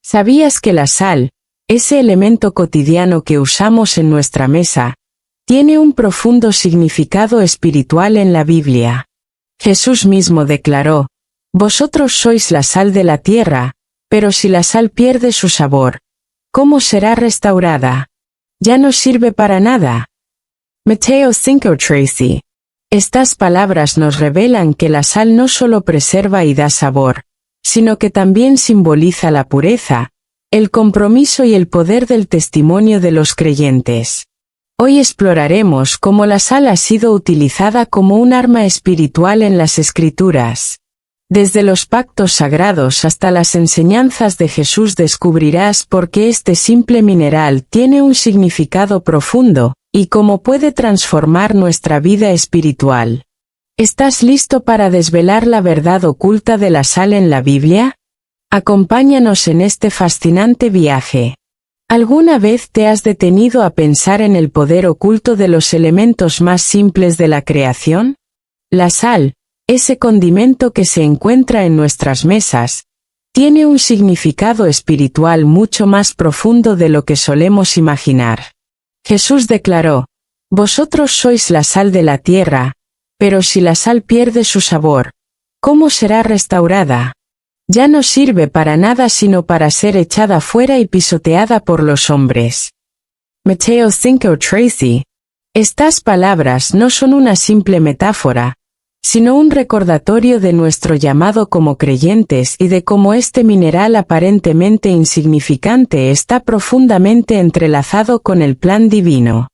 ¿Sabías que la sal, ese elemento cotidiano que usamos en nuestra mesa, tiene un profundo significado espiritual en la Biblia? Jesús mismo declaró: «Vosotros sois la sal de la tierra, pero si la sal pierde su sabor, ¿cómo será restaurada? Ya no sirve para nada». Mateo 5:13. Estas palabras nos revelan que la sal no solo preserva y da sabor, sino que también simboliza la pureza, el compromiso y el poder del testimonio de los creyentes. Hoy exploraremos cómo la sal ha sido utilizada como un arma espiritual en las Escrituras. Desde los pactos sagrados hasta las enseñanzas de Jesús descubrirás por qué este simple mineral tiene un significado profundo, y cómo puede transformar nuestra vida espiritual. ¿Estás listo para desvelar la verdad oculta de la sal en la Biblia? Acompáñanos en este fascinante viaje. ¿Alguna vez te has detenido a pensar en el poder oculto de los elementos más simples de la creación? La sal, ese condimento que se encuentra en nuestras mesas, tiene un significado espiritual mucho más profundo de lo que solemos imaginar. Jesús declaró: «Vosotros sois la sal de la tierra, pero si la sal pierde su sabor, ¿cómo será restaurada? Ya no sirve para nada sino para ser echada fuera y pisoteada por los hombres». Mateo 5:13. Estas palabras no son una simple metáfora, sino un recordatorio de nuestro llamado como creyentes y de cómo este mineral aparentemente insignificante está profundamente entrelazado con el plan divino.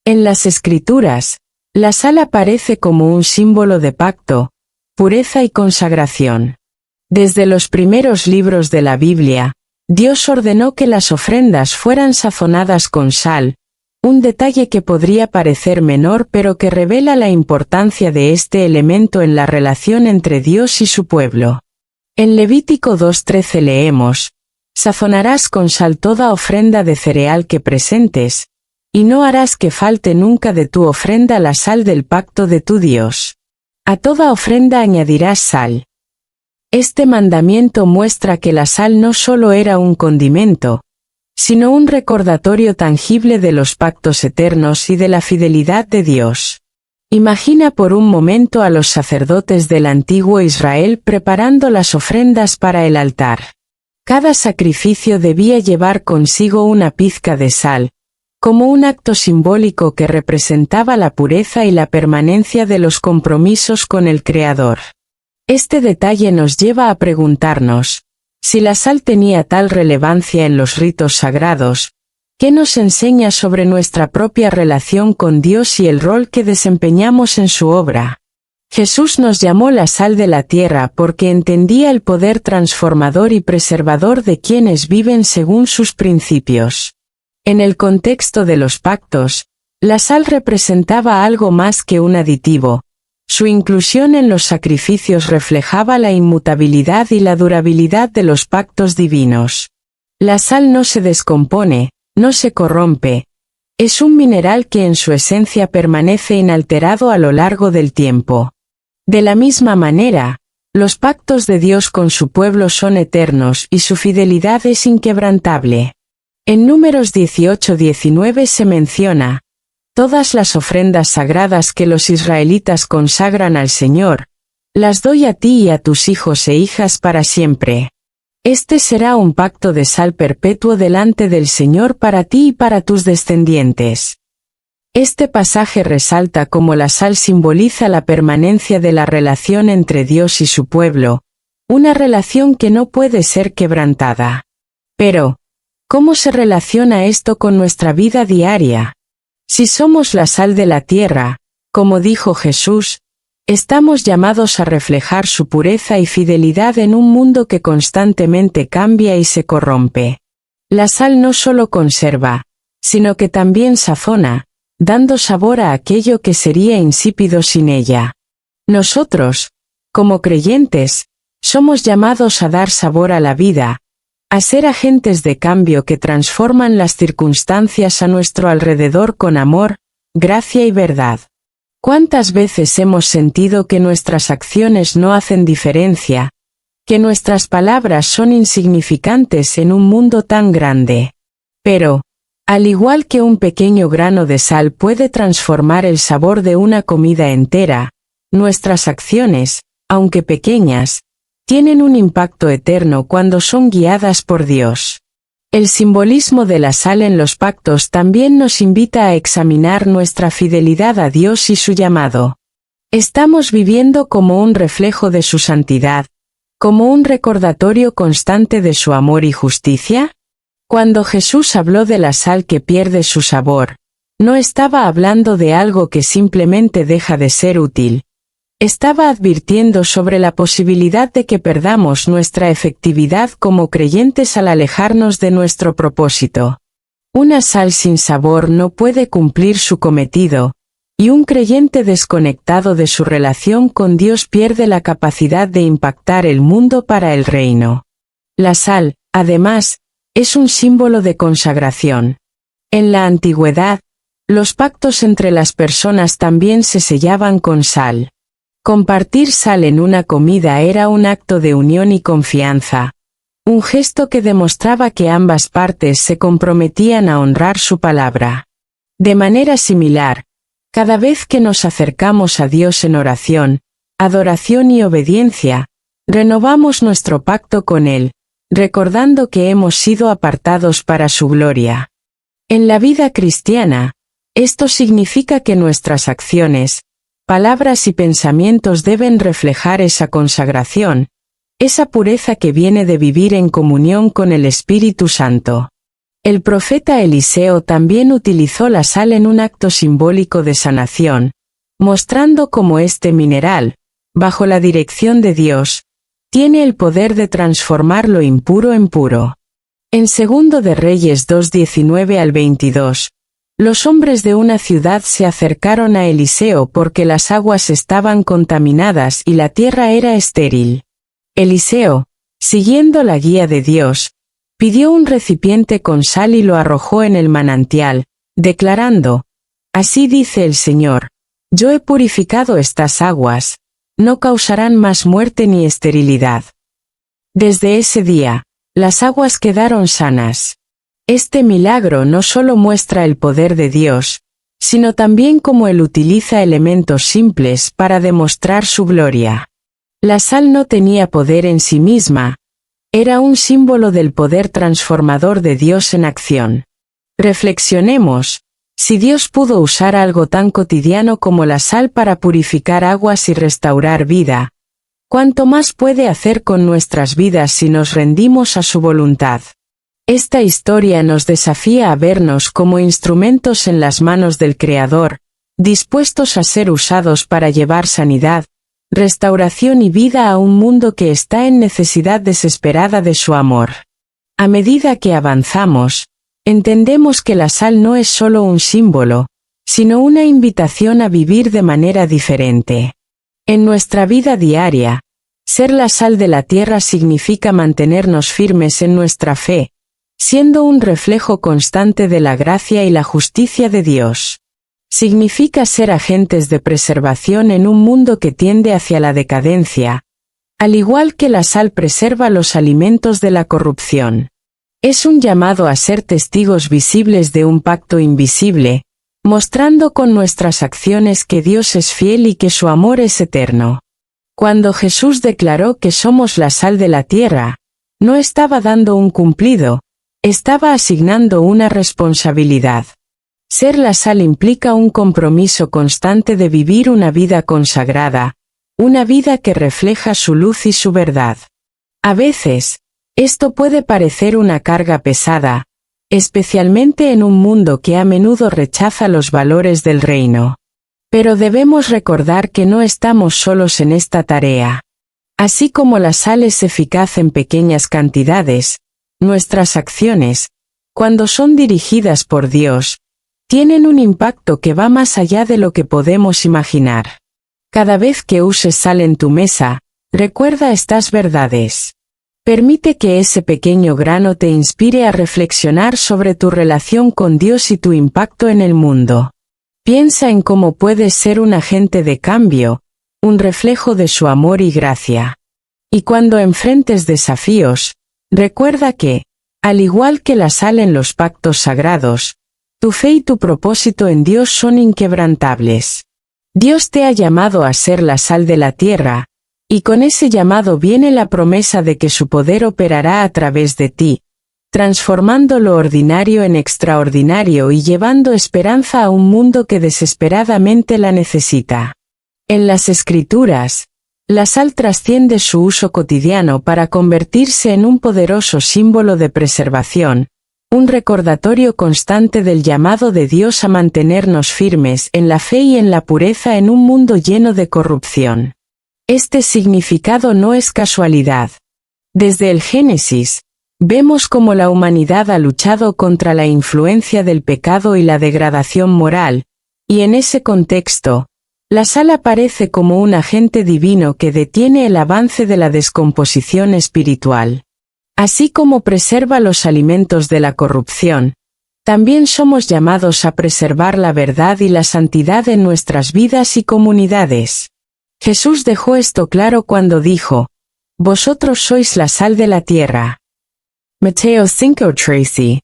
En las Escrituras, la sal aparece como un símbolo de pacto, pureza y consagración. Desde los primeros libros de la Biblia, Dios ordenó que las ofrendas fueran sazonadas con sal, un detalle que podría parecer menor pero que revela la importancia de este elemento en la relación entre Dios y su pueblo. En Levítico 2:13 leemos: «Sazonarás con sal toda ofrenda de cereal que presentes, y no harás que falte nunca de tu ofrenda la sal del pacto de tu Dios. A toda ofrenda añadirás sal». Este mandamiento muestra que la sal no solo era un condimento, sino un recordatorio tangible de los pactos eternos y de la fidelidad de Dios. Imagina por un momento a los sacerdotes del antiguo Israel preparando las ofrendas para el altar. Cada sacrificio debía llevar consigo una pizca de sal, como un acto simbólico que representaba la pureza y la permanencia de los compromisos con el Creador. Este detalle nos lleva a preguntarnos: si la sal tenía tal relevancia en los ritos sagrados, ¿qué nos enseña sobre nuestra propia relación con Dios y el rol que desempeñamos en su obra? Jesús nos llamó la sal de la tierra porque entendía el poder transformador y preservador de quienes viven según sus principios. En el contexto de los pactos, la sal representaba algo más que un aditivo. Su inclusión en los sacrificios reflejaba la inmutabilidad y la durabilidad de los pactos divinos. La sal no se descompone, no se corrompe. Es un mineral que en su esencia permanece inalterado a lo largo del tiempo. De la misma manera, los pactos de Dios con su pueblo son eternos y su fidelidad es inquebrantable. En Números 18:19 se menciona: «Todas las ofrendas sagradas que los israelitas consagran al Señor, las doy a ti y a tus hijos e hijas para siempre. Este será un pacto de sal perpetuo delante del Señor para ti y para tus descendientes». Este pasaje resalta cómo la sal simboliza la permanencia de la relación entre Dios y su pueblo, una relación que no puede ser quebrantada. Pero, ¿cómo se relaciona esto con nuestra vida diaria? Si somos la sal de la tierra, como dijo Jesús, estamos llamados a reflejar su pureza y fidelidad en un mundo que constantemente cambia y se corrompe. La sal no solo conserva, sino que también sazona, dando sabor a aquello que sería insípido sin ella. Nosotros, como creyentes, somos llamados a dar sabor a la vida, a ser agentes de cambio que transforman las circunstancias a nuestro alrededor con amor, gracia y verdad. ¿Cuántas veces hemos sentido que nuestras acciones no hacen diferencia, que nuestras palabras son insignificantes en un mundo tan grande. Pero, al igual que un pequeño grano de sal puede transformar el sabor de una comida entera, nuestras acciones, aunque pequeñas, tienen un impacto eterno cuando son guiadas por Dios. El simbolismo de la sal en los pactos también nos invita a examinar nuestra fidelidad a Dios y su llamado. ¿Estamos viviendo como un reflejo de su santidad, como un recordatorio constante de su amor y justicia? Cuando Jesús habló de la sal que pierde su sabor, no estaba hablando de algo que simplemente deja de ser útil. Estaba advirtiendo sobre la posibilidad de que perdamos nuestra efectividad como creyentes al alejarnos de nuestro propósito. Una sal sin sabor no puede cumplir su cometido, y un creyente desconectado de su relación con Dios pierde la capacidad de impactar el mundo para el reino. La sal, además, es un símbolo de consagración. En la antigüedad, los pactos entre las personas también se sellaban con sal. Compartir sal en una comida era un acto de unión y confianza, un gesto que demostraba que ambas partes se comprometían a honrar su palabra. De manera similar, cada vez que nos acercamos a Dios en oración, adoración y obediencia, renovamos nuestro pacto con Él, recordando que hemos sido apartados para su gloria. En la vida cristiana, esto significa que nuestras acciones, palabras y pensamientos deben reflejar esa consagración, esa pureza que viene de vivir en comunión con el Espíritu Santo. El profeta Eliseo también utilizó la sal en un acto simbólico de sanación, mostrando cómo este mineral, bajo la dirección de Dios, tiene el poder de transformar lo impuro en puro. En 2 de Reyes 2:19 al 22, los hombres de una ciudad se acercaron a Eliseo porque las aguas estaban contaminadas y la tierra era estéril. Eliseo, siguiendo la guía de Dios, pidió un recipiente con sal y lo arrojó en el manantial, declarando: «Así dice el Señor, yo he purificado estas aguas, no causarán más muerte ni esterilidad». Desde ese día, las aguas quedaron sanas. Este milagro no solo muestra el poder de Dios, sino también cómo Él utiliza elementos simples para demostrar su gloria. La sal no tenía poder en sí misma, era un símbolo del poder transformador de Dios en acción. Reflexionemos, si Dios pudo usar algo tan cotidiano como la sal para purificar aguas y restaurar vida, ¿cuánto más puede hacer con nuestras vidas si nos rendimos a su voluntad? Esta historia nos desafía a vernos como instrumentos en las manos del Creador, dispuestos a ser usados para llevar sanidad, restauración y vida a un mundo que está en necesidad desesperada de su amor. A medida que avanzamos, entendemos que la sal no es solo un símbolo, sino una invitación a vivir de manera diferente. En nuestra vida diaria, ser la sal de la tierra significa mantenernos firmes en nuestra fe, siendo un reflejo constante de la gracia y la justicia de Dios. Significa ser agentes de preservación en un mundo que tiende hacia la decadencia, al igual que la sal preserva los alimentos de la corrupción. Es un llamado a ser testigos visibles de un pacto invisible, mostrando con nuestras acciones que Dios es fiel y que su amor es eterno. Cuando Jesús declaró que somos la sal de la tierra, no estaba dando un cumplido, estaba asignando una responsabilidad. Ser la sal implica un compromiso constante de vivir una vida consagrada, una vida que refleja su luz y su verdad. A veces, esto puede parecer una carga pesada, especialmente en un mundo que a menudo rechaza los valores del reino. Pero debemos recordar que no estamos solos en esta tarea. Así como la sal es eficaz en pequeñas cantidades, nuestras acciones, cuando son dirigidas por Dios, tienen un impacto que va más allá de lo que podemos imaginar. Cada vez que uses sal en tu mesa, recuerda estas verdades. Permite que ese pequeño grano te inspire a reflexionar sobre tu relación con Dios y tu impacto en el mundo. Piensa en cómo puedes ser un agente de cambio, un reflejo de su amor y gracia. Y cuando enfrentes desafíos, recuerda que, al igual que la sal en los pactos sagrados, tu fe y tu propósito en Dios son inquebrantables. Dios te ha llamado a ser la sal de la tierra, y con ese llamado viene la promesa de que su poder operará a través de ti, transformando lo ordinario en extraordinario y llevando esperanza a un mundo que desesperadamente la necesita. En las Escrituras, la sal trasciende su uso cotidiano para convertirse en un poderoso símbolo de preservación, un recordatorio constante del llamado de Dios a mantenernos firmes en la fe y en la pureza en un mundo lleno de corrupción. Este significado no es casualidad. Desde el Génesis, vemos cómo la humanidad ha luchado contra la influencia del pecado y la degradación moral, y en ese contexto, la sal aparece como un agente divino que detiene el avance de la descomposición espiritual. Así como preserva los alimentos de la corrupción, también somos llamados a preservar la verdad y la santidad en nuestras vidas y comunidades. Jesús dejó esto claro cuando dijo: «Vosotros sois la sal de la tierra». Mateo 5:13.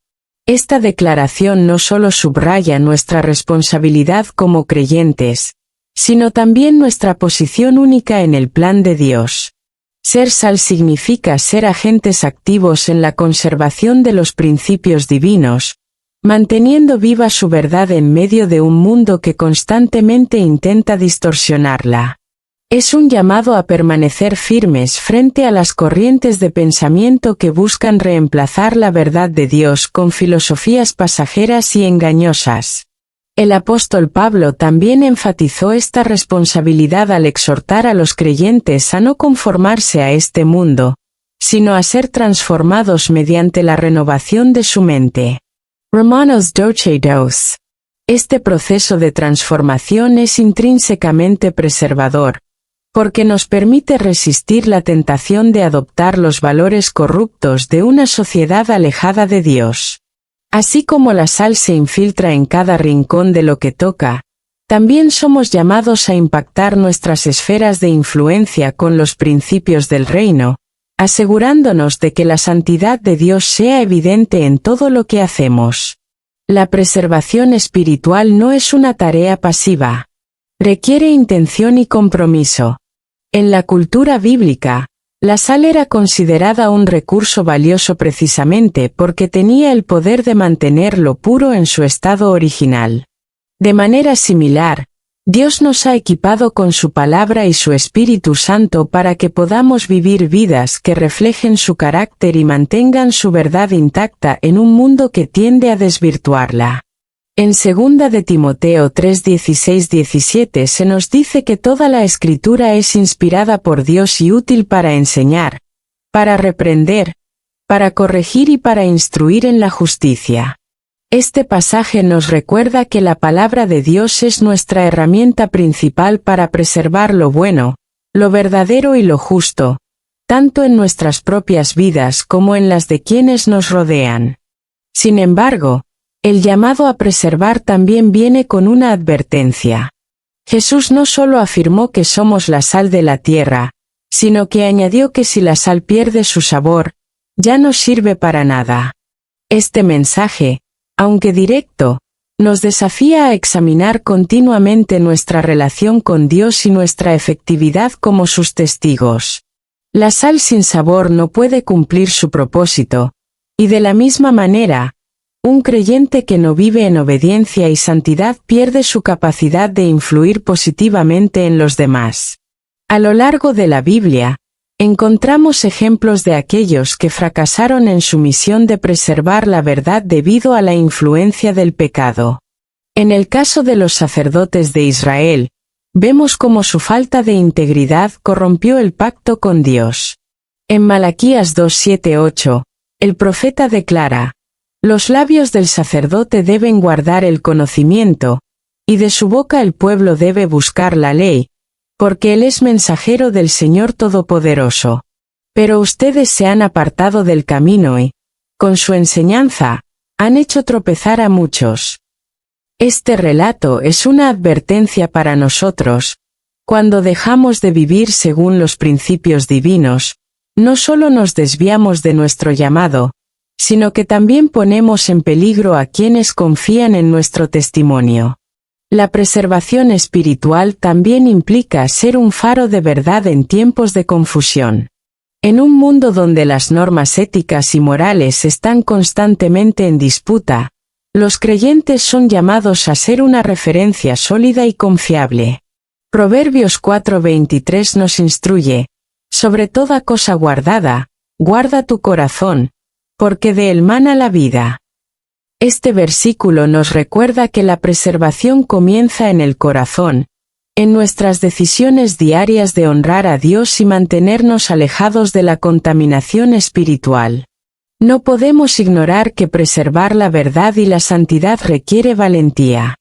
Esta declaración no solo subraya nuestra responsabilidad como creyentes, sino también nuestra posición única en el plan de Dios. Ser sal significa ser agentes activos en la conservación de los principios divinos, manteniendo viva su verdad en medio de un mundo que constantemente intenta distorsionarla. Es un llamado a permanecer firmes frente a las corrientes de pensamiento que buscan reemplazar la verdad de Dios con filosofías pasajeras y engañosas. El apóstol Pablo también enfatizó esta responsabilidad al exhortar a los creyentes a no conformarse a este mundo, sino a ser transformados mediante la renovación de su mente. Romanos 12:2. Este proceso de transformación es intrínsecamente preservador, porque nos permite resistir la tentación de adoptar los valores corruptos de una sociedad alejada de Dios. Así como la sal se infiltra en cada rincón de lo que toca, también somos llamados a impactar nuestras esferas de influencia con los principios del reino, asegurándonos de que la santidad de Dios sea evidente en todo lo que hacemos. La preservación espiritual no es una tarea pasiva. Requiere intención y compromiso. En la cultura bíblica, la sal era considerada un recurso valioso precisamente porque tenía el poder de mantenerlo puro en su estado original. De manera similar, Dios nos ha equipado con su palabra y su Espíritu Santo para que podamos vivir vidas que reflejen su carácter y mantengan su verdad intacta en un mundo que tiende a desvirtuarla. En 2 de Timoteo 3:16-17 se nos dice que toda la Escritura es inspirada por Dios y útil para enseñar, para reprender, para corregir y para instruir en la justicia. Este pasaje nos recuerda que la palabra de Dios es nuestra herramienta principal para preservar lo bueno, lo verdadero y lo justo, tanto en nuestras propias vidas como en las de quienes nos rodean. Sin embargo, el llamado a preservar también viene con una advertencia. Jesús no solo afirmó que somos la sal de la tierra, sino que añadió que si la sal pierde su sabor, ya no sirve para nada. Este mensaje, aunque directo, nos desafía a examinar continuamente nuestra relación con Dios y nuestra efectividad como sus testigos. La sal sin sabor no puede cumplir su propósito, y de la misma manera, un creyente que no vive en obediencia y santidad pierde su capacidad de influir positivamente en los demás. A lo largo de la Biblia, encontramos ejemplos de aquellos que fracasaron en su misión de preservar la verdad debido a la influencia del pecado. En el caso de los sacerdotes de Israel, vemos cómo su falta de integridad corrompió el pacto con Dios. En Malaquías 2:7-8, el profeta declara: «Los labios del sacerdote deben guardar el conocimiento, y de su boca el pueblo debe buscar la ley, porque él es mensajero del Señor Todopoderoso. Pero ustedes se han apartado del camino y, con su enseñanza, han hecho tropezar a muchos». Este relato es una advertencia para nosotros, Cuando dejamos de vivir según los principios divinos, no solo nos desviamos de nuestro llamado, sino que también ponemos en peligro a quienes confían en nuestro testimonio. La preservación espiritual también implica ser un faro de verdad en tiempos de confusión. En un mundo donde las normas éticas y morales están constantemente en disputa, los creyentes son llamados a ser una referencia sólida y confiable. Proverbios 4:23 nos instruye: sobre toda cosa guardada, guarda tu corazón, porque de él mana la vida. Este versículo nos recuerda que la preservación comienza en el corazón, en nuestras decisiones diarias de honrar a Dios y mantenernos alejados de la contaminación espiritual. No podemos ignorar que preservar la verdad y la santidad requiere valentía.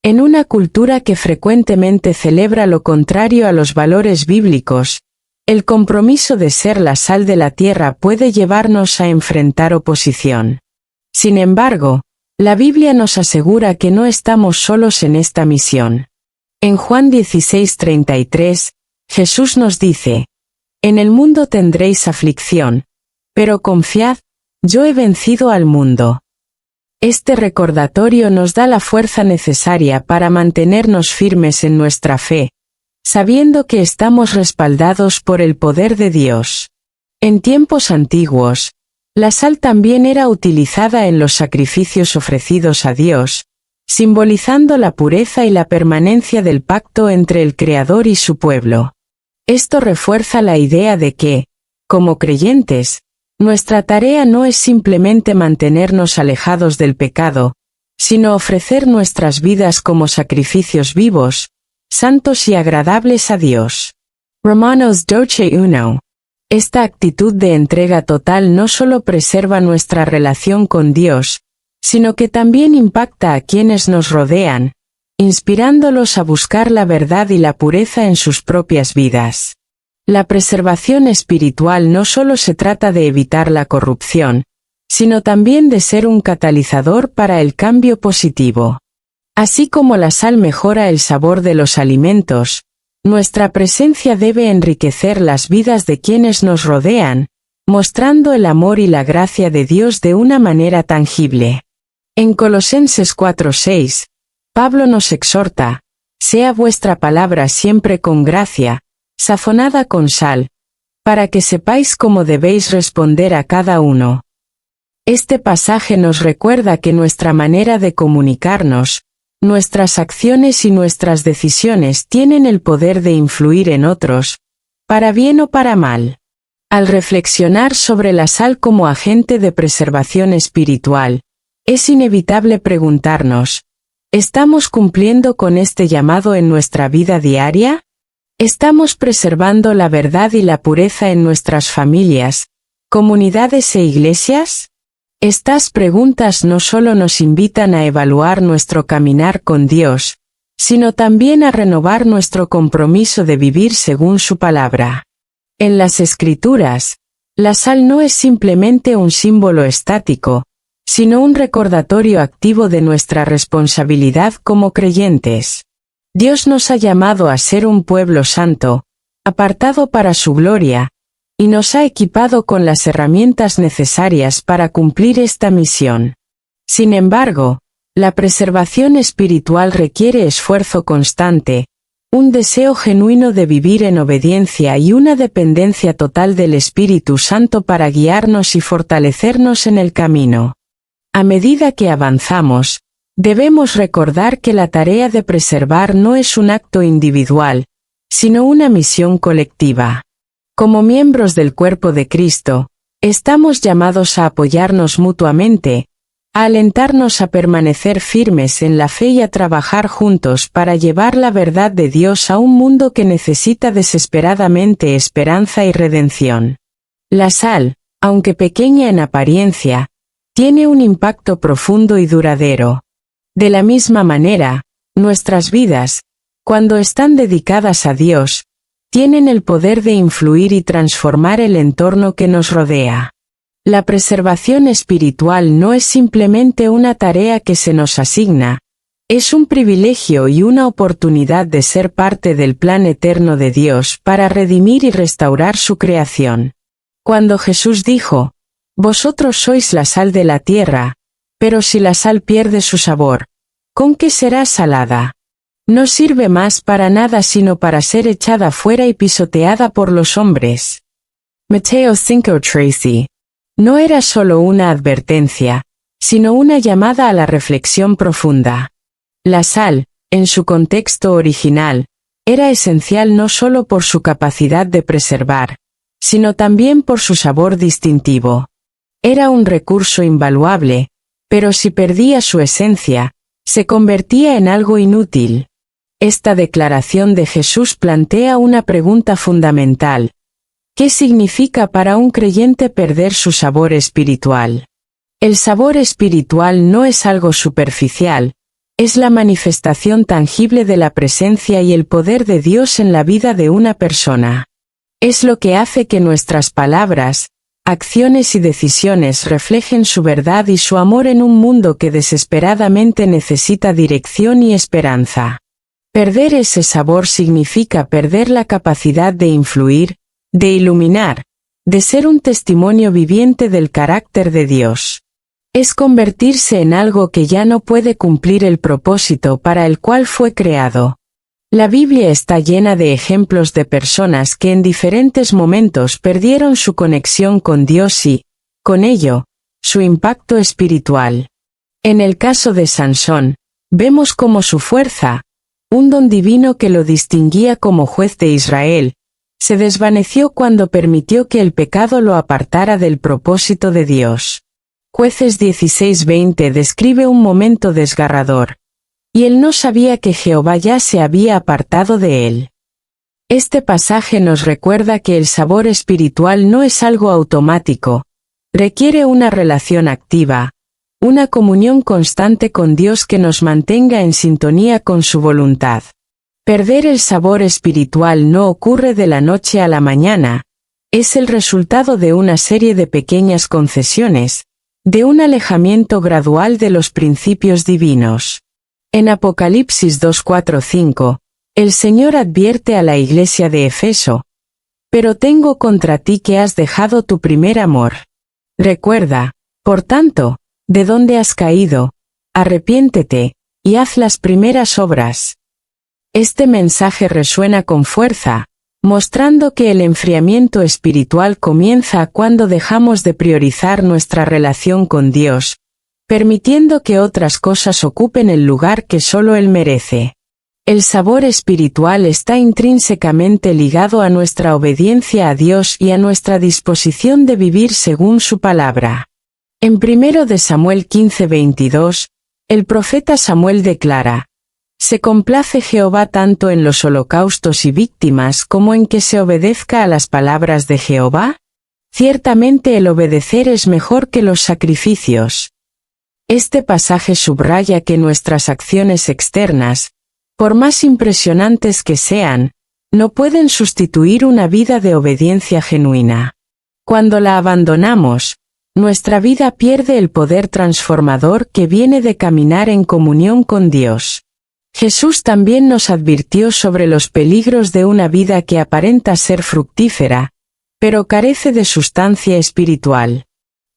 En una cultura que frecuentemente celebra lo contrario a los valores bíblicos, el compromiso de ser la sal de la tierra puede llevarnos a enfrentar oposición. Sin embargo, la Biblia nos asegura que no estamos solos en esta misión. En Juan 16:33, Jesús nos dice: en el mundo tendréis aflicción, pero confiad, yo he vencido al mundo. Este recordatorio nos da la fuerza necesaria para mantenernos firmes en nuestra fe, sabiendo que estamos respaldados por el poder de Dios. En tiempos antiguos, la sal también era utilizada en los sacrificios ofrecidos a Dios, simbolizando la pureza y la permanencia del pacto entre el Creador y su pueblo. Esto refuerza la idea de que, como creyentes, nuestra tarea no es simplemente mantenernos alejados del pecado, sino ofrecer nuestras vidas como sacrificios vivos, santos y agradables a Dios. Romanos 12:1. Esta actitud de entrega total no solo preserva nuestra relación con Dios, sino que también impacta a quienes nos rodean, inspirándolos a buscar la verdad y la pureza en sus propias vidas. La preservación espiritual no solo se trata de evitar la corrupción, sino también de ser un catalizador para el cambio positivo. Así como la sal mejora el sabor de los alimentos, nuestra presencia debe enriquecer las vidas de quienes nos rodean, mostrando el amor y la gracia de Dios de una manera tangible. En Colosenses 4:6, Pablo nos exhorta: sea vuestra palabra siempre con gracia, sazonada con sal, para que sepáis cómo debéis responder a cada uno. Este pasaje nos recuerda que nuestra manera de comunicarnos, nuestras acciones y nuestras decisiones tienen el poder de influir en otros, para bien o para mal. Al reflexionar sobre la sal como agente de preservación espiritual, es inevitable preguntarnos: ¿estamos cumpliendo con este llamado en nuestra vida diaria? ¿Estamos preservando la verdad y la pureza en nuestras familias, comunidades e iglesias? Estas preguntas no solo nos invitan a evaluar nuestro caminar con Dios, sino también a renovar nuestro compromiso de vivir según su palabra. En las Escrituras, la sal no es simplemente un símbolo estático, sino un recordatorio activo de nuestra responsabilidad como creyentes. Dios nos ha llamado a ser un pueblo santo, apartado para su gloria, y nos ha equipado con las herramientas necesarias para cumplir esta misión. Sin embargo, la preservación espiritual requiere esfuerzo constante, un deseo genuino de vivir en obediencia y una dependencia total del Espíritu Santo para guiarnos y fortalecernos en el camino. A medida que avanzamos, debemos recordar que la tarea de preservar no es un acto individual, sino una misión colectiva. Como miembros del cuerpo de Cristo, estamos llamados a apoyarnos mutuamente, a alentarnos a permanecer firmes en la fe y a trabajar juntos para llevar la verdad de Dios a un mundo que necesita desesperadamente esperanza y redención. La sal, aunque pequeña en apariencia, tiene un impacto profundo y duradero. De la misma manera, nuestras vidas, cuando están dedicadas a Dios, tienen el poder de influir y transformar el entorno que nos rodea. La preservación espiritual no es simplemente una tarea que se nos asigna, Es un privilegio y una oportunidad de ser parte del plan eterno de Dios para redimir y restaurar su creación. Cuando Jesús dijo, «Vosotros sois la sal de la tierra, pero si la sal pierde su sabor, ¿con qué será salada? No sirve más para nada sino para ser echada fuera y pisoteada por los hombres». Mateo 5:13. No era solo una advertencia, sino una llamada a la reflexión profunda. La sal, en su contexto original, era esencial no solo por su capacidad de preservar, sino también por su sabor distintivo. Era un recurso invaluable, pero si perdía su esencia, se convertía en algo inútil. Esta declaración de Jesús plantea una pregunta fundamental. ¿Qué significa para un creyente perder su sabor espiritual? El sabor espiritual no es algo superficial, es la manifestación tangible de la presencia y el poder de Dios en la vida de una persona. Es lo que hace que nuestras palabras, acciones y decisiones reflejen su verdad y su amor en un mundo que desesperadamente necesita dirección y esperanza. Perder ese sabor significa perder la capacidad de influir, de iluminar, de ser un testimonio viviente del carácter de Dios. Es convertirse en algo que ya no puede cumplir el propósito para el cual fue creado. La Biblia está llena de ejemplos de personas que en diferentes momentos perdieron su conexión con Dios y, con ello, su impacto espiritual. En el caso de Sansón, vemos cómo su fuerza, un don divino que lo distinguía como juez de Israel, se desvaneció cuando permitió que el pecado lo apartara del propósito de Dios. Jueces 16:20 describe un momento desgarrador. Y él no sabía que Jehová ya se había apartado de él. Este pasaje nos recuerda que el sabor espiritual no es algo automático, requiere una relación activa, una comunión constante con Dios que nos mantenga en sintonía con su voluntad. Perder el sabor espiritual no ocurre de la noche a la mañana, es el resultado de una serie de pequeñas concesiones, de un alejamiento gradual de los principios divinos. En Apocalipsis 2:4-5, el Señor advierte a la iglesia de Efeso: «Pero tengo contra ti que has dejado tu primer amor. Recuerda, por tanto, de dónde has caído, arrepiéntete, y haz las primeras obras». Este mensaje resuena con fuerza, mostrando que el enfriamiento espiritual comienza cuando dejamos de priorizar nuestra relación con Dios, permitiendo que otras cosas ocupen el lugar que solo Él merece. El sabor espiritual está intrínsecamente ligado a nuestra obediencia a Dios y a nuestra disposición de vivir según su palabra. En 1 de Samuel 15:22, el profeta Samuel declara: «¿Se complace Jehová tanto en los holocaustos y víctimas como en que se obedezca a las palabras de Jehová? Ciertamente el obedecer es mejor que los sacrificios». Este pasaje subraya que nuestras acciones externas, por más impresionantes que sean, no pueden sustituir una vida de obediencia genuina. Cuando la abandonamos, nuestra vida pierde el poder transformador que viene de caminar en comunión con Dios. Jesús también nos advirtió sobre los peligros de una vida que aparenta ser fructífera, pero carece de sustancia espiritual.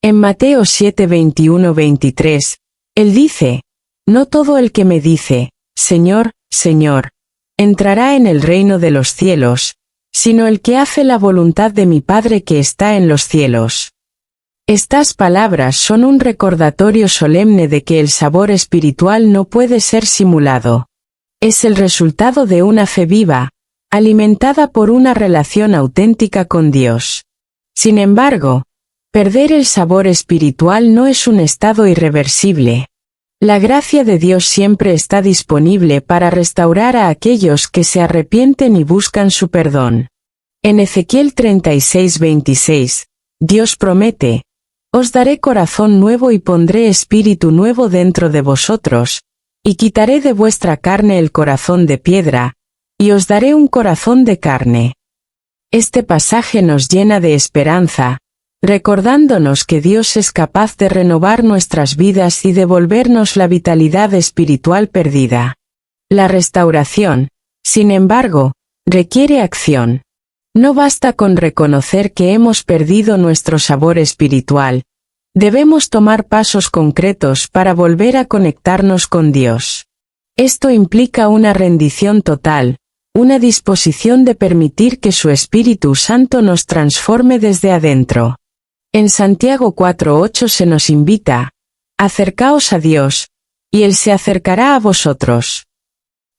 En Mateo 7:21-23, Él dice: «No todo el que me dice, Señor, Señor, entrará en el reino de los cielos, sino el que hace la voluntad de mi Padre que está en los cielos». Estas palabras son un recordatorio solemne de que el sabor espiritual no puede ser simulado. Es el resultado de una fe viva, alimentada por una relación auténtica con Dios. Sin embargo, perder el sabor espiritual no es un estado irreversible. La gracia de Dios siempre está disponible para restaurar a aquellos que se arrepienten y buscan su perdón. En Ezequiel 36:26, Dios promete: «Os daré corazón nuevo y pondré espíritu nuevo dentro de vosotros, y quitaré de vuestra carne el corazón de piedra, y os daré un corazón de carne». Este pasaje nos llena de esperanza, recordándonos que Dios es capaz de renovar nuestras vidas y devolvernos la vitalidad espiritual perdida. La restauración, sin embargo, requiere acción. No basta con reconocer que hemos perdido nuestro sabor espiritual. Debemos tomar pasos concretos para volver a conectarnos con Dios. Esto implica una rendición total, una disposición de permitir que su Espíritu Santo nos transforme desde adentro. En Santiago 4:8 se nos invita: acercaos a Dios, y Él se acercará a vosotros.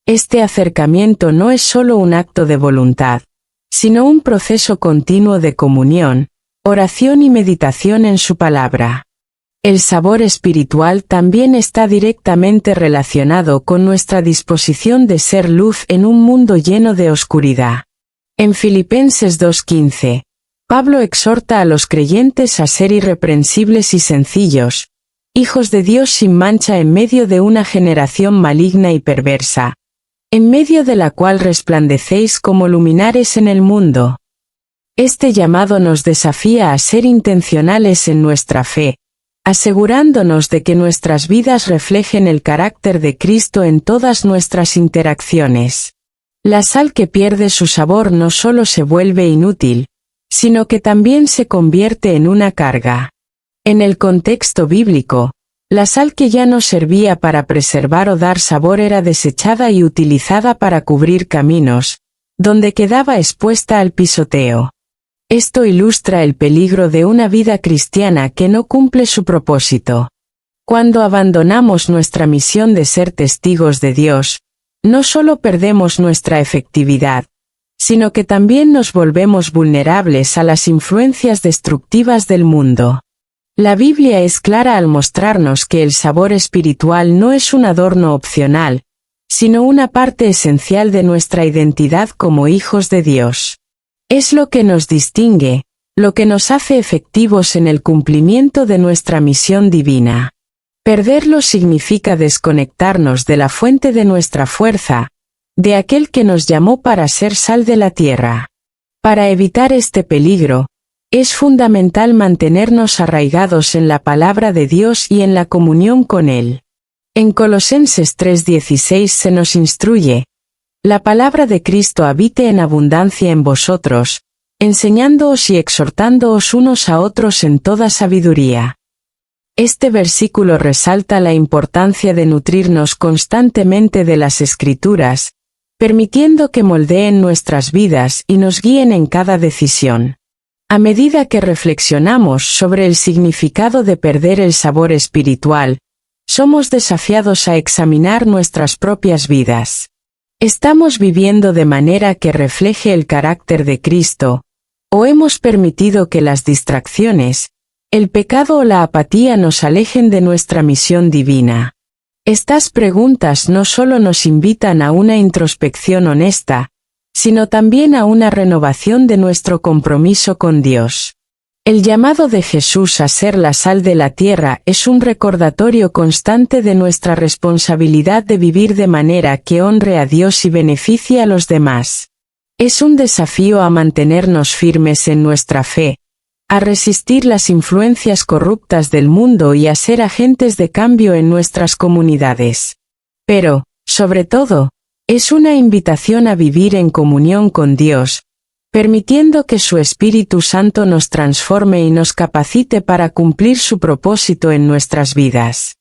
Este acercamiento no es solo un acto de voluntad, sino un proceso continuo de comunión, oración y meditación en su palabra. El sabor espiritual también está directamente relacionado con nuestra disposición de ser luz en un mundo lleno de oscuridad. En Filipenses 2:15, Pablo exhorta a los creyentes a ser irreprensibles y sencillos, hijos de Dios sin mancha en medio de una generación maligna y perversa, en medio de la cual resplandecéis como luminares en el mundo. Este llamado nos desafía a ser intencionales en nuestra fe, asegurándonos de que nuestras vidas reflejen el carácter de Cristo en todas nuestras interacciones. La sal que pierde su sabor no solo se vuelve inútil, sino que también se convierte en una carga. En el contexto bíblico, la sal que ya no servía para preservar o dar sabor era desechada y utilizada para cubrir caminos, donde quedaba expuesta al pisoteo. Esto ilustra el peligro de una vida cristiana que no cumple su propósito. Cuando abandonamos nuestra misión de ser testigos de Dios, no solo perdemos nuestra efectividad, sino que también nos volvemos vulnerables a las influencias destructivas del mundo. La Biblia es clara al mostrarnos que el sabor espiritual no es un adorno opcional, sino una parte esencial de nuestra identidad como hijos de Dios. Es lo que nos distingue, lo que nos hace efectivos en el cumplimiento de nuestra misión divina. Perderlo significa desconectarnos de la fuente de nuestra fuerza, de aquel que nos llamó para ser sal de la tierra. Para evitar este peligro, es fundamental mantenernos arraigados en la palabra de Dios y en la comunión con Él. En Colosenses 3:16 se nos instruye: la palabra de Cristo habite en abundancia en vosotros, enseñándoos y exhortándoos unos a otros en toda sabiduría. Este versículo resalta la importancia de nutrirnos constantemente de las Escrituras, permitiendo que moldeen nuestras vidas y nos guíen en cada decisión. A medida que reflexionamos sobre el significado de perder el sabor espiritual, somos desafiados a examinar nuestras propias vidas. ¿Estamos viviendo de manera que refleje el carácter de Cristo, o hemos permitido que las distracciones, el pecado o la apatía nos alejen de nuestra misión divina? Estas preguntas no solo nos invitan a una introspección honesta, sino también a una renovación de nuestro compromiso con Dios. El llamado de Jesús a ser la sal de la tierra es un recordatorio constante de nuestra responsabilidad de vivir de manera que honre a Dios y beneficie a los demás. Es un desafío a mantenernos firmes en nuestra fe, a resistir las influencias corruptas del mundo y a ser agentes de cambio en nuestras comunidades. Pero, sobre todo, es una invitación a vivir en comunión con Dios, permitiendo que su Espíritu Santo nos transforme y nos capacite para cumplir su propósito en nuestras vidas.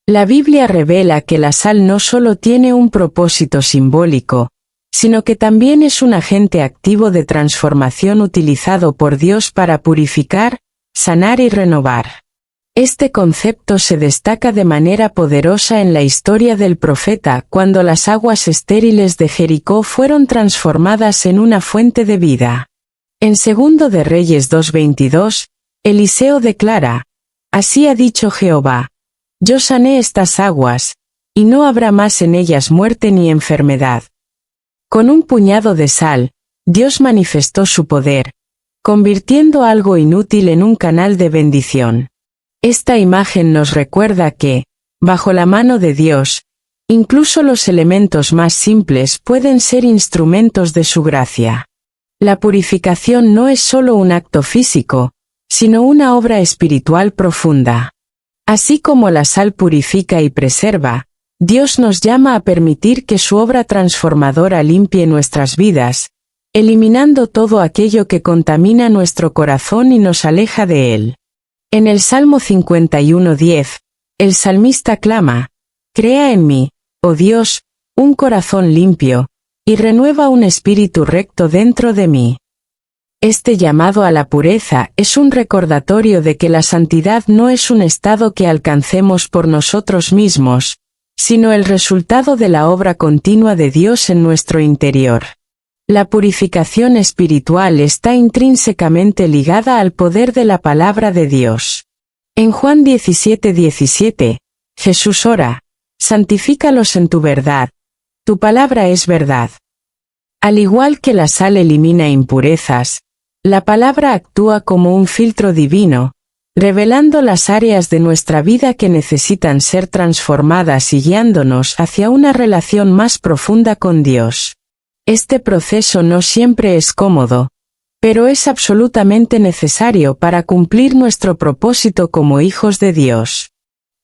La Biblia revela que la sal no solo tiene un propósito simbólico, sino que también es un agente activo de transformación utilizado por Dios para purificar, sanar y renovar. Este concepto se destaca de manera poderosa en la historia del profeta cuando las aguas estériles de Jericó fueron transformadas en una fuente de vida. En 2 de Reyes 2:22, Eliseo declara: «Así ha dicho Jehová, yo sané estas aguas, y no habrá más en ellas muerte ni enfermedad». Con un puñado de sal, Dios manifestó su poder, convirtiendo algo inútil en un canal de bendición. Esta imagen nos recuerda que, bajo la mano de Dios, incluso los elementos más simples pueden ser instrumentos de su gracia. La purificación no es solo un acto físico, sino una obra espiritual profunda. Así como la sal purifica y preserva, Dios nos llama a permitir que su obra transformadora limpie nuestras vidas, eliminando todo aquello que contamina nuestro corazón y nos aleja de Él. En el Salmo 51:10, el salmista clama: «Crea en mí, oh Dios, un corazón limpio, y renueva un espíritu recto dentro de mí». Este llamado a la pureza es un recordatorio de que la santidad no es un estado que alcancemos por nosotros mismos, sino el resultado de la obra continua de Dios en nuestro interior. La purificación espiritual está intrínsecamente ligada al poder de la palabra de Dios. En Juan 17:17, Jesús ora: «Santifícalos en tu verdad, tu palabra es verdad». Al igual que la sal elimina impurezas, la palabra actúa como un filtro divino, revelando las áreas de nuestra vida que necesitan ser transformadas y guiándonos hacia una relación más profunda con Dios. Este proceso no siempre es cómodo, pero es absolutamente necesario para cumplir nuestro propósito como hijos de Dios.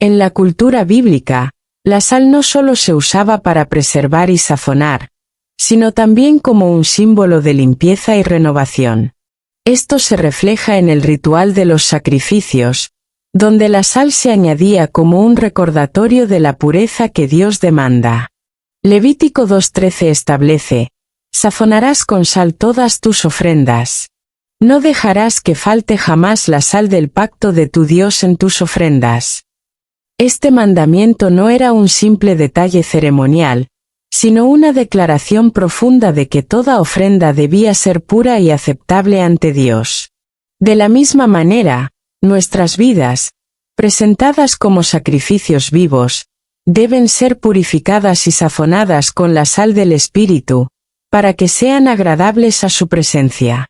En la cultura bíblica, la sal no solo se usaba para preservar y sazonar, sino también como un símbolo de limpieza y renovación. Esto se refleja en el ritual de los sacrificios, donde la sal se añadía como un recordatorio de la pureza que Dios demanda. Levítico 2:13 establece: «Sazonarás con sal todas tus ofrendas. No dejarás que falte jamás la sal del pacto de tu Dios en tus ofrendas». Este mandamiento no era un simple detalle ceremonial, sino una declaración profunda de que toda ofrenda debía ser pura y aceptable ante Dios. De la misma manera, nuestras vidas, presentadas como sacrificios vivos, deben ser purificadas y sazonadas con la sal del Espíritu, para que sean agradables a su presencia.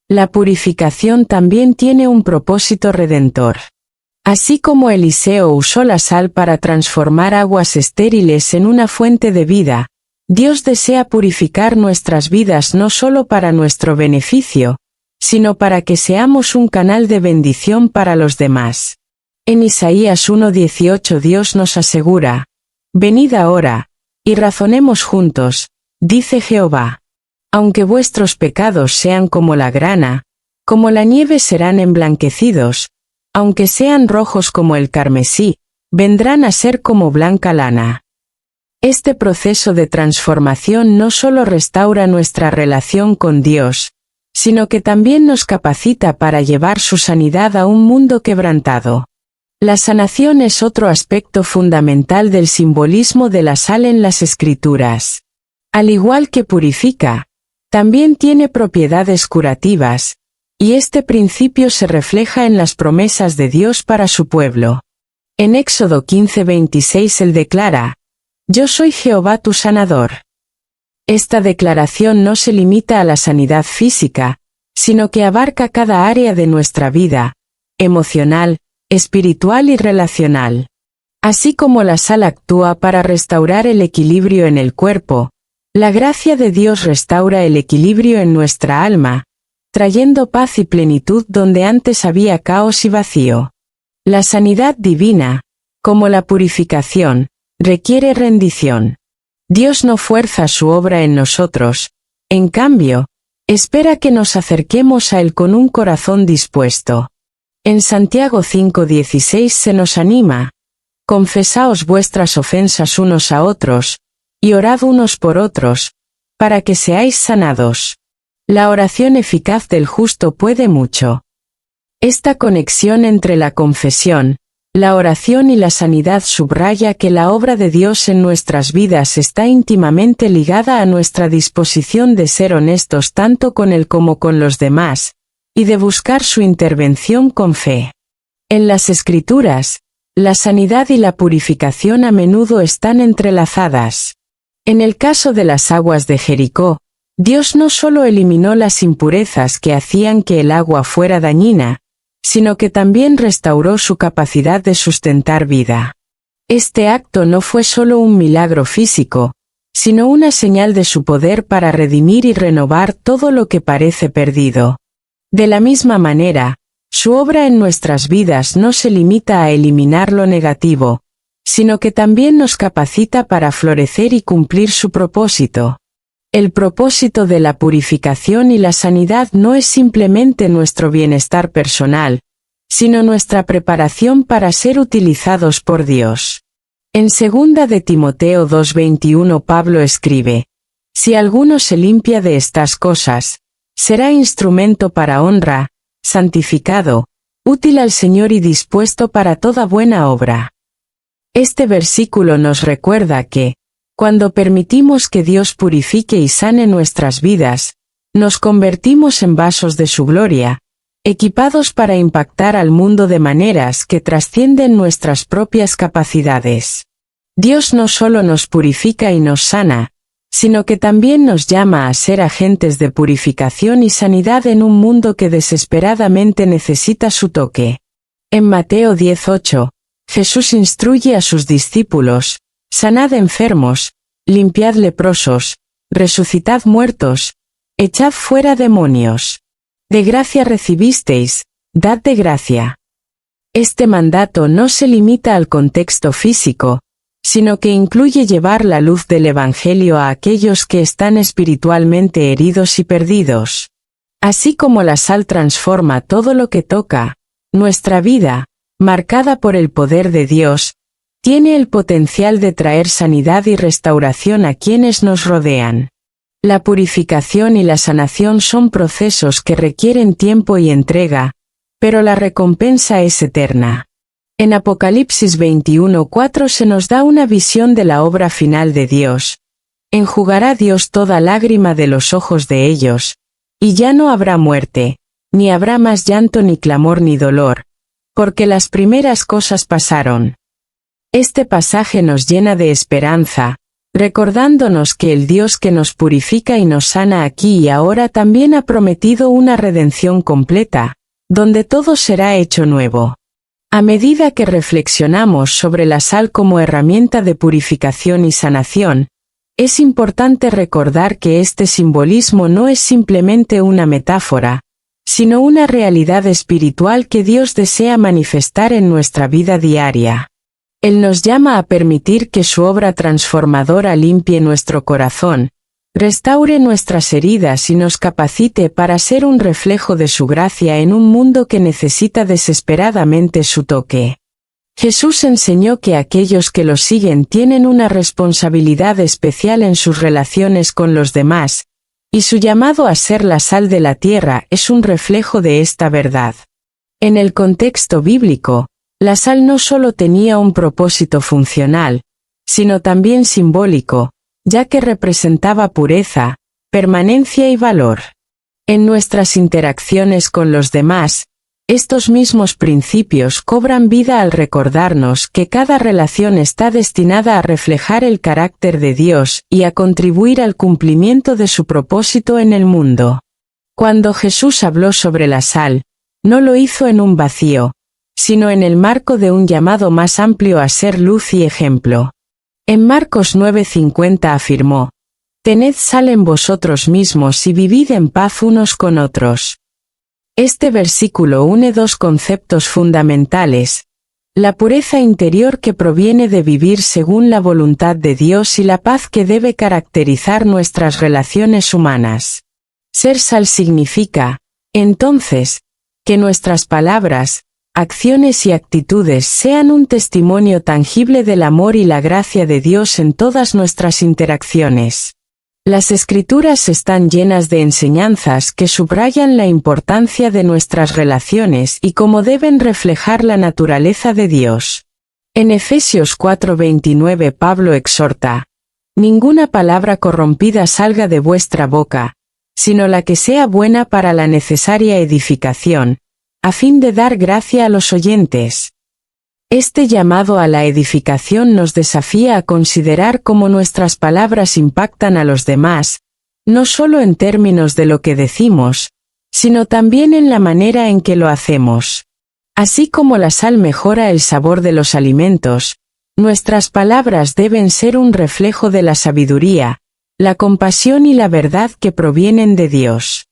La purificación también tiene un propósito redentor. Así como Eliseo usó la sal para transformar aguas estériles en una fuente de vida, Dios desea purificar nuestras vidas no solo para nuestro beneficio, sino para que seamos un canal de bendición para los demás. En Isaías 1:18 Dios nos asegura: «Venid ahora, y razonemos juntos, dice Jehová. Aunque vuestros pecados sean como la grana, como la nieve serán emblanquecidos, aunque sean rojos como el carmesí, vendrán a ser como blanca lana». Este proceso de transformación no solo restaura nuestra relación con Dios, sino que también nos capacita para llevar su sanidad a un mundo quebrantado. La sanación es otro aspecto fundamental del simbolismo de la sal en las Escrituras. Al igual que purifica, también tiene propiedades curativas, y este principio se refleja en las promesas de Dios para su pueblo. En Éxodo 15:26 Él declara: «Yo soy Jehová tu sanador». Esta declaración no se limita a la sanidad física, sino que abarca cada área de nuestra vida, emocional, espiritual y relacional. Así como la sal actúa para restaurar el equilibrio en el cuerpo, la gracia de Dios restaura el equilibrio en nuestra alma, trayendo paz y plenitud donde antes había caos y vacío. La sanidad divina, como la purificación, requiere rendición. Dios no fuerza su obra en nosotros, en cambio, espera que nos acerquemos a Él con un corazón dispuesto. En Santiago 5:16 se nos anima: «Confesaos vuestras ofensas unos a otros, y orad unos por otros, para que seáis sanados». La oración eficaz del justo puede mucho. Esta conexión entre la confesión, la oración y la sanidad subraya que la obra de Dios en nuestras vidas está íntimamente ligada a nuestra disposición de ser honestos tanto con Él como con los demás, y de buscar su intervención con fe. En las Escrituras, la sanidad y la purificación a menudo están entrelazadas. En el caso de las aguas de Jericó, Dios no solo eliminó las impurezas que hacían que el agua fuera dañina, sino que también restauró su capacidad de sustentar vida. Este acto no fue solo un milagro físico, sino una señal de su poder para redimir y renovar todo lo que parece perdido. De la misma manera, Su obra en nuestras vidas no se limita a eliminar lo negativo, sino que también nos capacita para florecer y cumplir su propósito. El propósito de la purificación y la sanidad no es simplemente nuestro bienestar personal, sino nuestra preparación para ser utilizados por Dios. En 2 de Timoteo 2:21 Pablo escribe: Si alguno se limpia de estas cosas, será instrumento para honra, santificado, útil al Señor y dispuesto para toda buena obra. Este versículo nos recuerda que, cuando permitimos que Dios purifique y sane nuestras vidas, nos convertimos en vasos de su gloria, equipados para impactar al mundo de maneras que trascienden nuestras propias capacidades. Dios no solo nos purifica y nos sana, sino que también nos llama a ser agentes de purificación y sanidad en un mundo que desesperadamente necesita su toque. En Mateo 10:8, Jesús instruye a sus discípulos: sanad enfermos, limpiad leprosos, resucitad muertos, echad fuera demonios. De gracia recibisteis, dad de gracia. Este mandato no se limita al contexto físico, sino que incluye llevar la luz del Evangelio a aquellos que están espiritualmente heridos y perdidos. Así como la sal transforma todo lo que toca, nuestra vida, marcada por el poder de Dios, tiene el potencial de traer sanidad y restauración a quienes nos rodean. La purificación y la sanación son procesos que requieren tiempo y entrega, pero la recompensa es eterna. En Apocalipsis 21:4 se nos da una visión de la obra final de Dios. Enjugará Dios toda lágrima de los ojos de ellos, y ya no habrá muerte, ni habrá más llanto ni clamor ni dolor, porque las primeras cosas pasaron. Este pasaje nos llena de esperanza, recordándonos que el Dios que nos purifica y nos sana aquí y ahora también ha prometido una redención completa, donde todo será hecho nuevo. A medida que reflexionamos sobre la sal como herramienta de purificación y sanación, es importante recordar que este simbolismo no es simplemente una metáfora, sino una realidad espiritual que Dios desea manifestar en nuestra vida diaria. Él nos llama a permitir que su obra transformadora limpie nuestro corazón, restaure nuestras heridas y nos capacite para ser un reflejo de su gracia en un mundo que necesita desesperadamente su toque. Jesús enseñó que aquellos que lo siguen tienen una responsabilidad especial en sus relaciones con los demás, y su llamado a ser la sal de la tierra es un reflejo de esta verdad. En el contexto bíblico, la sal no solo tenía un propósito funcional, sino también simbólico, ya que representaba pureza, permanencia y valor. En nuestras interacciones con los demás, estos mismos principios cobran vida al recordarnos que cada relación está destinada a reflejar el carácter de Dios y a contribuir al cumplimiento de su propósito en el mundo. Cuando Jesús habló sobre la sal, no lo hizo en un vacío, sino en el marco de un llamado más amplio a ser luz y ejemplo. En Marcos 9:50 afirmó: «Tened sal en vosotros mismos y vivid en paz unos con otros». Este versículo une dos conceptos fundamentales: la pureza interior que proviene de vivir según la voluntad de Dios y la paz que debe caracterizar nuestras relaciones humanas. Ser sal significa, entonces, que nuestras palabras, acciones y actitudes sean un testimonio tangible del amor y la gracia de Dios en todas nuestras interacciones. Las Escrituras están llenas de enseñanzas que subrayan la importancia de nuestras relaciones y cómo deben reflejar la naturaleza de Dios. En Efesios 4:29 Pablo exhorta: «Ninguna palabra corrompida salga de vuestra boca, sino la que sea buena para la necesaria edificación, a fin de dar gracia a los oyentes». Este llamado a la edificación nos desafía a considerar cómo nuestras palabras impactan a los demás, no solo en términos de lo que decimos, sino también en la manera en que lo hacemos. Así como la sal mejora el sabor de los alimentos, nuestras palabras deben ser un reflejo de la sabiduría, la compasión y la verdad que provienen de Dios.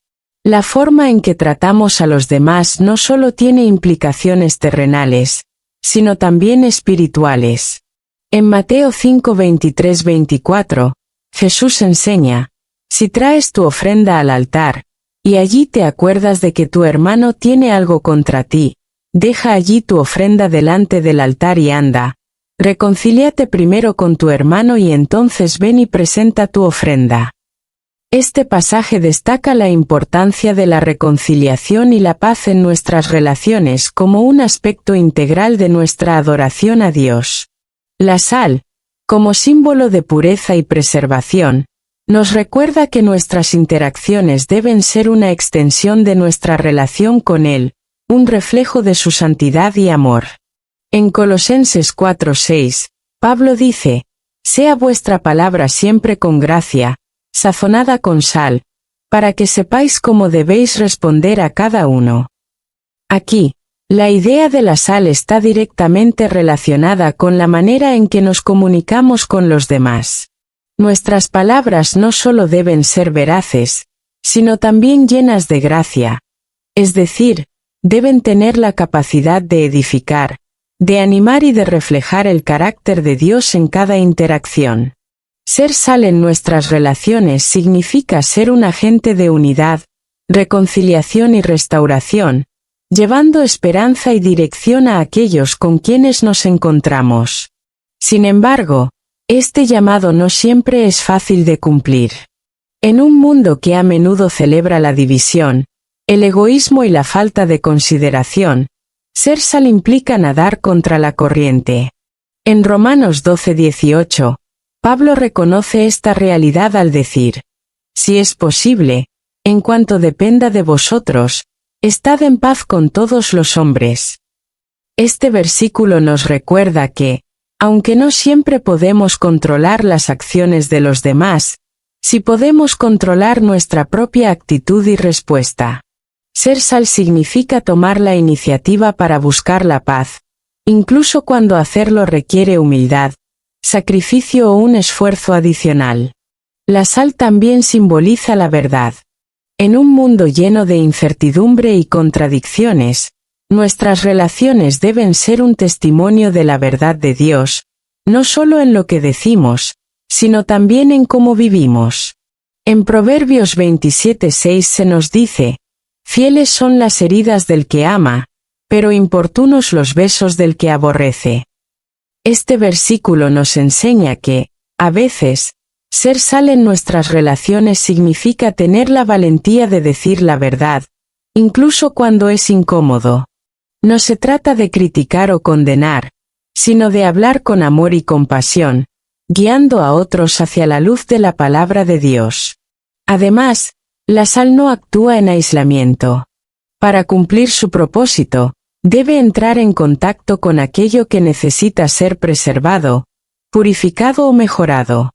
La forma en que tratamos a los demás no solo tiene implicaciones terrenales, sino también espirituales. En Mateo 5, 23-24, Jesús enseña: si traes tu ofrenda al altar, y allí te acuerdas de que tu hermano tiene algo contra ti, deja allí tu ofrenda delante del altar y anda. Reconcíliate primero con tu hermano y entonces ven y presenta tu ofrenda. Este pasaje destaca la importancia de la reconciliación y la paz en nuestras relaciones como un aspecto integral de nuestra adoración a Dios. La sal, como símbolo de pureza y preservación, nos recuerda que nuestras interacciones deben ser una extensión de nuestra relación con Él, un reflejo de su santidad y amor. En Colosenses 4:6, Pablo dice: sea vuestra palabra siempre con gracia, sazonada con sal, para que sepáis cómo debéis responder a cada uno. Aquí, la idea de la sal está directamente relacionada con la manera en que nos comunicamos con los demás. Nuestras palabras no solo deben ser veraces, sino también llenas de gracia, es decir, deben tener la capacidad de edificar, de animar y de reflejar el carácter de Dios en cada interacción. Ser sal en nuestras relaciones significa ser un agente de unidad, reconciliación y restauración, llevando esperanza y dirección a aquellos con quienes nos encontramos. Sin embargo, este llamado no siempre es fácil de cumplir. En un mundo que a menudo celebra la división, el egoísmo y la falta de consideración, ser sal implica nadar contra la corriente. En Romanos 12:18, Pablo reconoce esta realidad al decir: si es posible, en cuanto dependa de vosotros, estad en paz con todos los hombres. Este versículo nos recuerda que, aunque no siempre podemos controlar las acciones de los demás, sí podemos controlar nuestra propia actitud y respuesta. Ser sal significa tomar la iniciativa para buscar la paz, incluso cuando hacerlo requiere humildad, sacrificio o un esfuerzo adicional. La sal también simboliza la verdad. En un mundo lleno de incertidumbre y contradicciones, nuestras relaciones deben ser un testimonio de la verdad de Dios, no solo en lo que decimos, sino también en cómo vivimos. En Proverbios 27:6 se nos dice: fieles son las heridas del que ama, pero importunos los besos del que aborrece. Este versículo nos enseña que, a veces, ser sal en nuestras relaciones significa tener la valentía de decir la verdad, incluso cuando es incómodo. No se trata de criticar o condenar, sino de hablar con amor y compasión, guiando a otros hacia la luz de la palabra de Dios. Además, la sal no actúa en aislamiento. Para cumplir su propósito, debe entrar en contacto con aquello que necesita ser preservado, purificado o mejorado.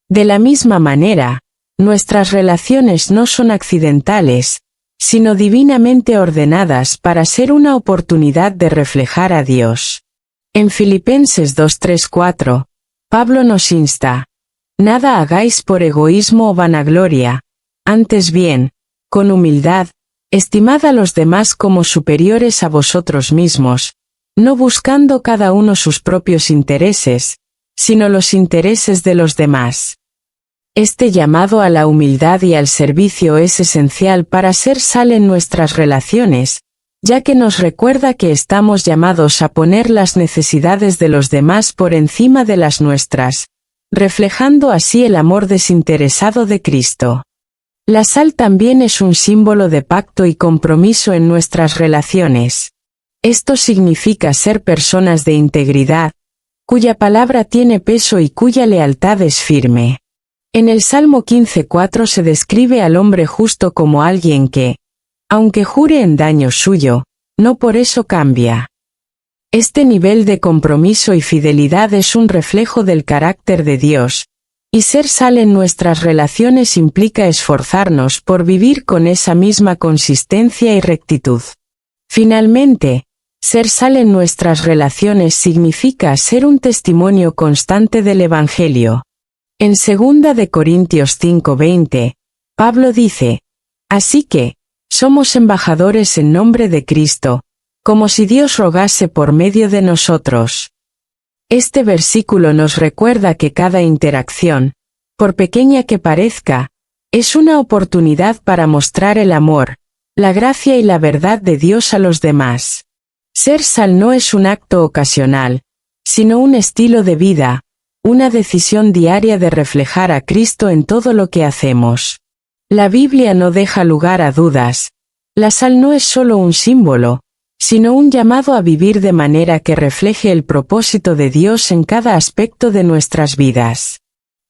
De la misma manera, nuestras relaciones no son accidentales, sino divinamente ordenadas para ser una oportunidad de reflejar a Dios. En Filipenses 2:3-4, Pablo nos insta: nada hagáis por egoísmo o vanagloria, antes bien, con humildad, estimad a los demás como superiores a vosotros mismos, no buscando cada uno sus propios intereses, sino los intereses de los demás. Este llamado a la humildad y al servicio es esencial para ser sal en nuestras relaciones, ya que nos recuerda que estamos llamados a poner las necesidades de los demás por encima de las nuestras, reflejando así el amor desinteresado de Cristo. La sal también es un símbolo de pacto y compromiso en nuestras relaciones. Esto significa ser personas de integridad, cuya palabra tiene peso y cuya lealtad es firme. En el Salmo 15:4 se describe al hombre justo como alguien que, aunque jure en daño suyo, no por eso cambia. Este nivel de compromiso y fidelidad es un reflejo del carácter de Dios, y ser sal en nuestras relaciones implica esforzarnos por vivir con esa misma consistencia y rectitud. Finalmente, ser sal en nuestras relaciones significa ser un testimonio constante del Evangelio. En 2 Corintios 5:20, Pablo dice: así que, Somos embajadores en nombre de Cristo, como si Dios rogase por medio de nosotros. Este versículo nos recuerda que cada interacción, por pequeña que parezca, es una oportunidad para mostrar el amor, la gracia y la verdad de Dios a los demás. Ser sal no es un acto ocasional, sino un estilo de vida, una decisión diaria de reflejar a Cristo en todo lo que hacemos. La Biblia no deja lugar a dudas. La sal no es solo un símbolo, sino un llamado a vivir de manera que refleje el propósito de Dios en cada aspecto de nuestras vidas.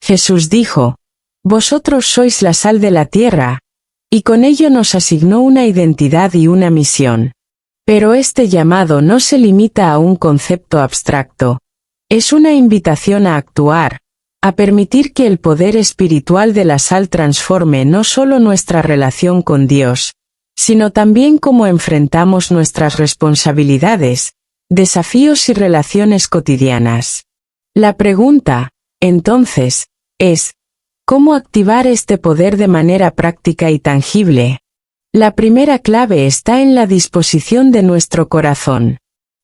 Jesús dijo: «Vosotros sois la sal de la tierra», y con ello nos asignó una identidad y una misión. Pero este llamado no se limita a un concepto abstracto. Es una invitación a actuar, a permitir que el poder espiritual de la sal transforme no solo nuestra relación con Dios, sino también cómo enfrentamos nuestras responsabilidades, desafíos y relaciones cotidianas. La pregunta, entonces, es: ¿cómo activar este poder de manera práctica y tangible? La primera clave está en la disposición de nuestro corazón.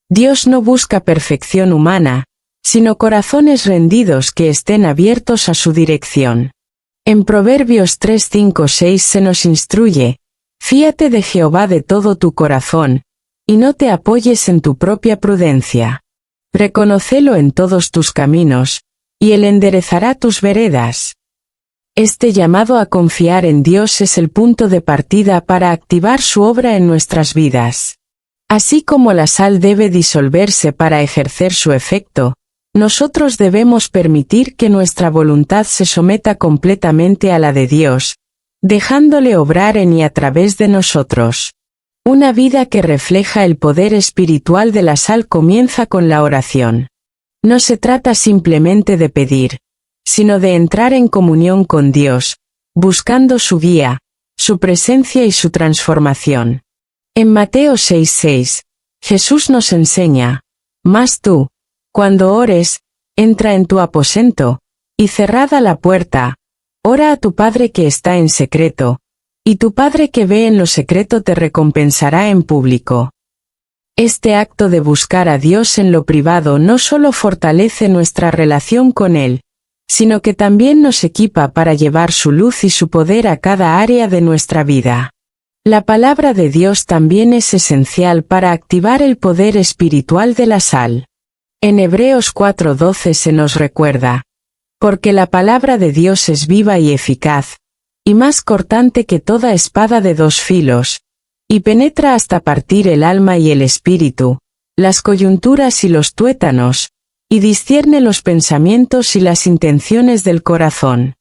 Dios no busca perfección humana, sino corazones rendidos que estén abiertos a su dirección. En Proverbios 3, 5, 6 se nos instruye: «Fíate de Jehová de todo tu corazón, y no te apoyes en tu propia prudencia. Reconócelo en todos tus caminos, y él enderezará tus veredas». Este llamado a confiar en Dios es el punto de partida para activar su obra en nuestras vidas. Así como la sal debe disolverse para ejercer su efecto, nosotros debemos permitir que nuestra voluntad se someta completamente a la de Dios, dejándole obrar en y a través de nosotros. Una vida que refleja el poder espiritual de la sal comienza con la oración. No se trata simplemente de pedir, sino de entrar en comunión con Dios, buscando su guía, su presencia y su transformación. En Mateo 6:6, Jesús nos enseña: «Mas tú, cuando ores, entra en tu aposento, y cerrada la puerta, ora a tu Padre que está en secreto, y tu Padre que ve en lo secreto te recompensará en público». Este acto de buscar a Dios en lo privado no solo fortalece nuestra relación con Él, sino que también nos equipa para llevar su luz y su poder a cada área de nuestra vida. La palabra de Dios también es esencial para activar el poder espiritual de la sal. En Hebreos 4:12 se nos recuerda: «Porque la palabra de Dios es viva y eficaz, y más cortante que toda espada de dos filos, y penetra hasta partir el alma y el espíritu, las coyunturas y los tuétanos, y discierne los pensamientos y las intenciones del corazón».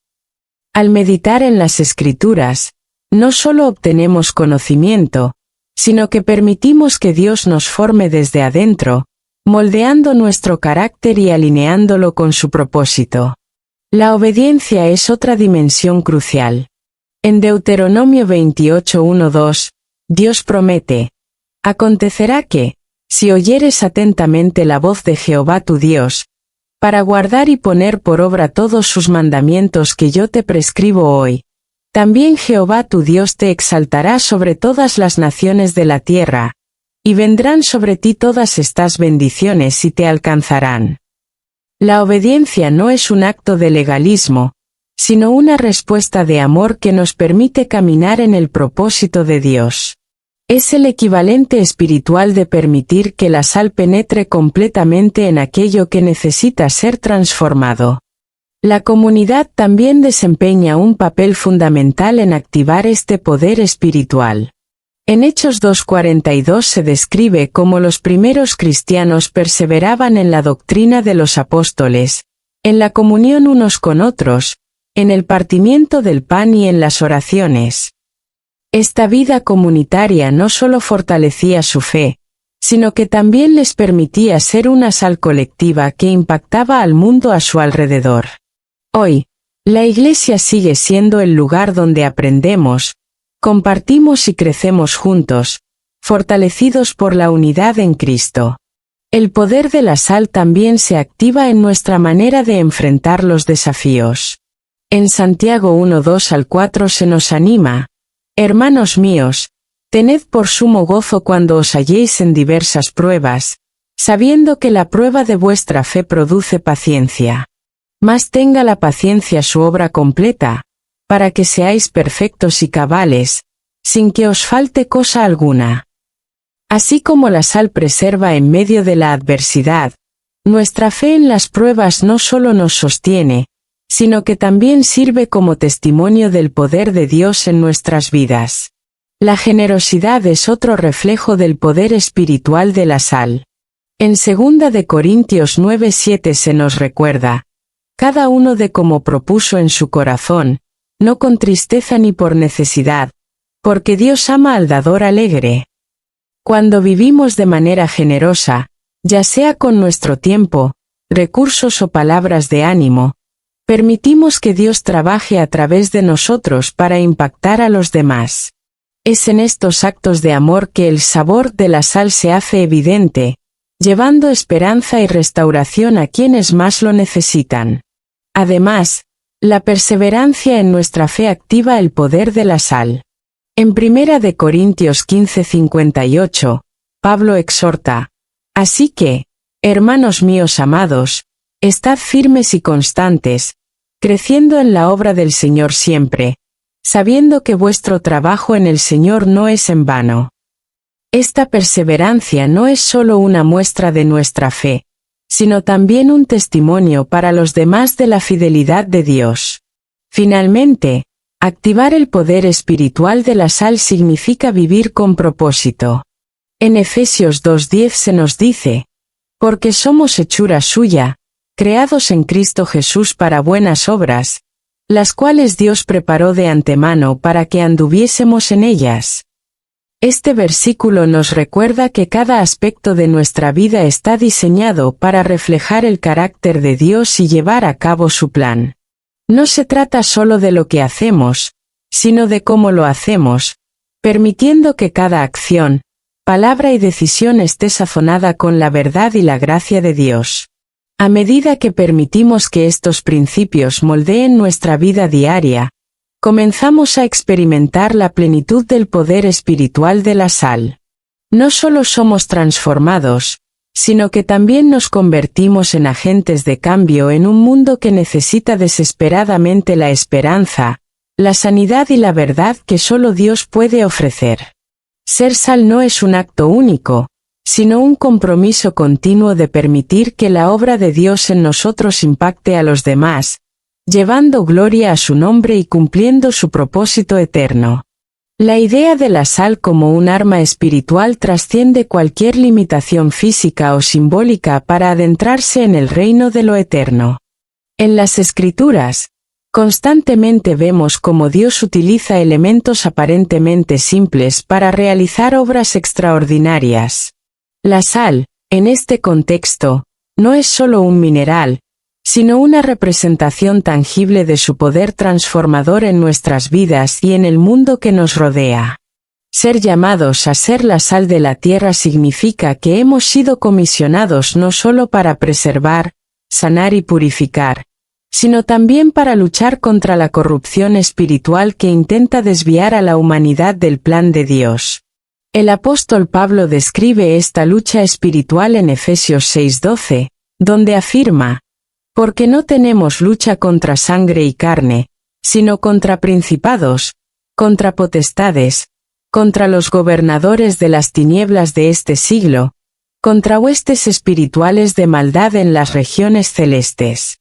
Al meditar en las Escrituras, no solo obtenemos conocimiento, sino que permitimos que Dios nos forme desde adentro, moldeando nuestro carácter y alineándolo con su propósito. La obediencia es otra dimensión crucial. En Deuteronomio 28:1-2, Dios promete: «Acontecerá que, si oyeres atentamente la voz de Jehová tu Dios, para guardar y poner por obra todos sus mandamientos que yo te prescribo hoy, también Jehová tu Dios te exaltará sobre todas las naciones de la tierra, y vendrán sobre ti todas estas bendiciones y te alcanzarán». La obediencia no es un acto de legalismo, sino una respuesta de amor que nos permite caminar en el propósito de Dios. Es el equivalente espiritual de permitir que la sal penetre completamente en aquello que necesita ser transformado. La comunidad también desempeña un papel fundamental en activar este poder espiritual. En Hechos 2:42 se describe cómo los primeros cristianos perseveraban en la doctrina de los apóstoles, en la comunión unos con otros, en el partimiento del pan y en las oraciones. Esta vida comunitaria no solo fortalecía su fe, sino que también les permitía ser una sal colectiva que impactaba al mundo a su alrededor. Hoy, la Iglesia sigue siendo el lugar donde aprendemos, compartimos y crecemos juntos, fortalecidos por la unidad en Cristo. El poder de la sal también se activa en nuestra manera de enfrentar los desafíos. En Santiago 1:2-4 se nos anima: «Hermanos míos, Tened por sumo gozo cuando os halléis en diversas pruebas, sabiendo que la prueba de vuestra fe produce paciencia. Mas tenga la paciencia su obra completa, para que seáis perfectos y cabales, sin que os falte cosa alguna. Así como la sal preserva en medio de la adversidad, nuestra fe en las pruebas no solo nos sostiene, sino que también sirve como testimonio del poder de Dios en nuestras vidas. La generosidad es otro reflejo del poder espiritual de la sal. En 2 de Corintios 9:7 se nos recuerda: cada uno de como propuso en su corazón, no con tristeza ni por necesidad, porque Dios ama al dador alegre. Cuando vivimos de manera generosa, ya sea con nuestro tiempo, recursos o palabras de ánimo, permitimos que Dios trabaje a través de nosotros para impactar a los demás. Es en estos actos de amor que el sabor de la sal se hace evidente, llevando esperanza y restauración a quienes más lo necesitan. Además, la perseverancia en nuestra fe activa el poder de la sal. En 1 de Corintios 15:58, Pablo exhorta: así que, hermanos míos amados, estad firmes y constantes, creciendo en la obra del Señor siempre, sabiendo que vuestro trabajo en el Señor no es en vano. Esta perseverancia no es solo una muestra de nuestra fe, sino también un testimonio para los demás de la fidelidad de Dios. Finalmente, activar el poder espiritual de la sal significa vivir con propósito. En Efesios 2:10 se nos dice: porque somos hechura suya, creados en Cristo Jesús para buenas obras, las cuales Dios preparó de antemano para que anduviésemos en ellas. Este versículo nos recuerda que cada aspecto de nuestra vida está diseñado para reflejar el carácter de Dios y llevar a cabo su plan. No se trata solo de lo que hacemos, sino de cómo lo hacemos, permitiendo que cada acción, palabra y decisión esté sazonada con la verdad y la gracia de Dios. A medida que permitimos que estos principios moldeen nuestra vida diaria, comenzamos a experimentar la plenitud del poder espiritual de la sal. No solo somos transformados, sino que también nos convertimos en agentes de cambio en un mundo que necesita desesperadamente la esperanza, la sanidad y la verdad que solo Dios puede ofrecer. Ser sal no es un acto único, sino un compromiso continuo de permitir que la obra de Dios en nosotros impacte a los demás, llevando gloria a su nombre y cumpliendo su propósito eterno. La idea de la sal como un arma espiritual trasciende cualquier limitación física o simbólica para adentrarse en el reino de lo eterno. En las Escrituras, constantemente vemos cómo Dios utiliza elementos aparentemente simples para realizar obras extraordinarias. La sal, en este contexto, no es solo un mineral, sino una representación tangible de su poder transformador en nuestras vidas y en el mundo que nos rodea. Ser llamados a ser la sal de la tierra significa que hemos sido comisionados no solo para preservar, sanar y purificar, sino también para luchar contra la corrupción espiritual que intenta desviar a la humanidad del plan de Dios. El apóstol Pablo describe esta lucha espiritual en Efesios 6:12, donde afirma: porque no tenemos lucha contra sangre y carne, sino contra principados, contra potestades, contra los gobernadores de las tinieblas de este siglo, contra huestes espirituales de maldad en las regiones celestes.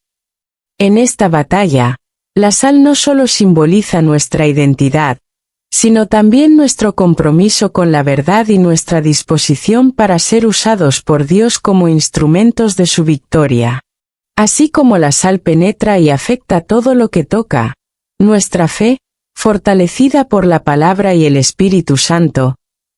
En esta batalla, la sal no solo simboliza nuestra identidad, sino también nuestro compromiso con la verdad y nuestra disposición para ser usados por Dios como instrumentos de su victoria. Así como la sal penetra y afecta todo lo que toca, nuestra fe, fortalecida por la palabra y el Espíritu Santo,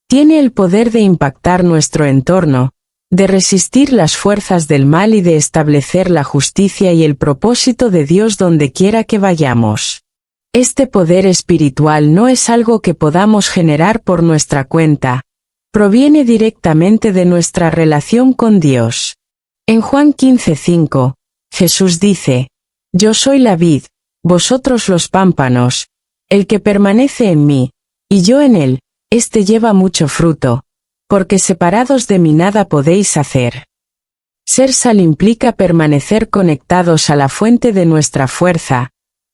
tiene el poder de impactar nuestro entorno, de resistir las fuerzas del mal y de establecer la justicia y el propósito de Dios donde quiera que vayamos. Este poder espiritual no es algo que podamos generar por nuestra cuenta, proviene directamente de nuestra relación con Dios. En Juan 15:5, Jesús dice: yo soy la vid, vosotros los pámpanos, el que permanece en mí, y yo en él, Este lleva mucho fruto, porque separados de mí nada podéis hacer. Ser sal implica permanecer conectados a la fuente de nuestra fuerza,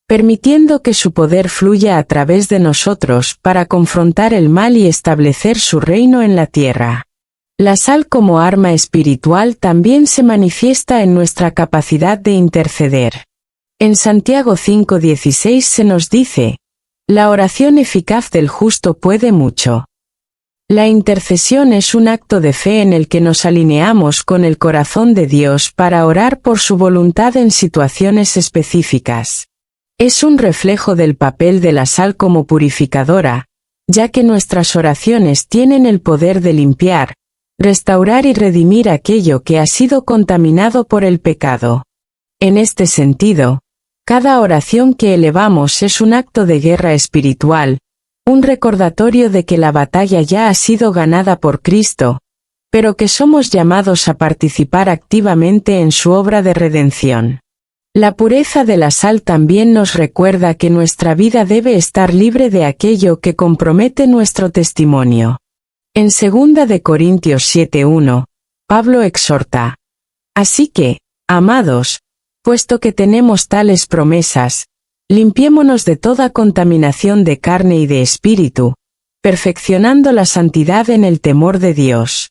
permitiendo que su poder fluya a través de nosotros para confrontar el mal y establecer su reino en la tierra. La sal como arma espiritual también se manifiesta en nuestra capacidad de interceder. En Santiago 5:16 se nos dice: la oración eficaz del justo puede mucho. La intercesión es un acto de fe en el que nos alineamos con el corazón de Dios para orar por su voluntad en situaciones específicas. Es un reflejo del papel de la sal como purificadora, ya que nuestras oraciones tienen el poder de limpiar, restaurar y redimir aquello que ha sido contaminado por el pecado. En este sentido, cada oración que elevamos es un acto de guerra espiritual, un recordatorio de que la batalla ya ha sido ganada por Cristo, pero que somos llamados a participar activamente en su obra de redención. La pureza de la sal también nos recuerda que nuestra vida debe estar libre de aquello que compromete nuestro testimonio. En 2 de Corintios 7:1, Pablo exhorta: así que, amados, puesto que tenemos tales promesas, limpiémonos de toda contaminación de carne y de espíritu, perfeccionando la santidad en el temor de Dios.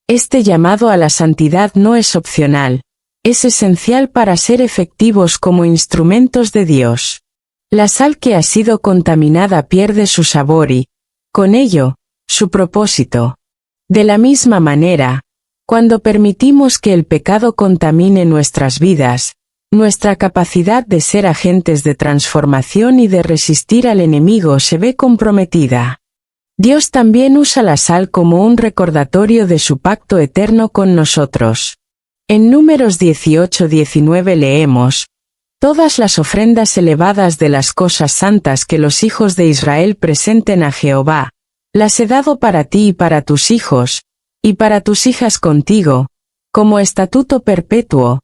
Este llamado a la santidad no es opcional, es esencial para ser efectivos como instrumentos de Dios. La sal que ha sido contaminada pierde su sabor y, con ello, su propósito. De la misma manera, cuando permitimos que el pecado contamine nuestras vidas, nuestra capacidad de ser agentes de transformación y de resistir al enemigo se ve comprometida. Dios también usa la sal como un recordatorio de su pacto eterno con nosotros. En Números 18:19 leemos: todas las ofrendas elevadas de las cosas santas que los hijos de Israel presenten a Jehová, las he dado para ti y para tus hijos, y para tus hijas contigo, como estatuto perpetuo.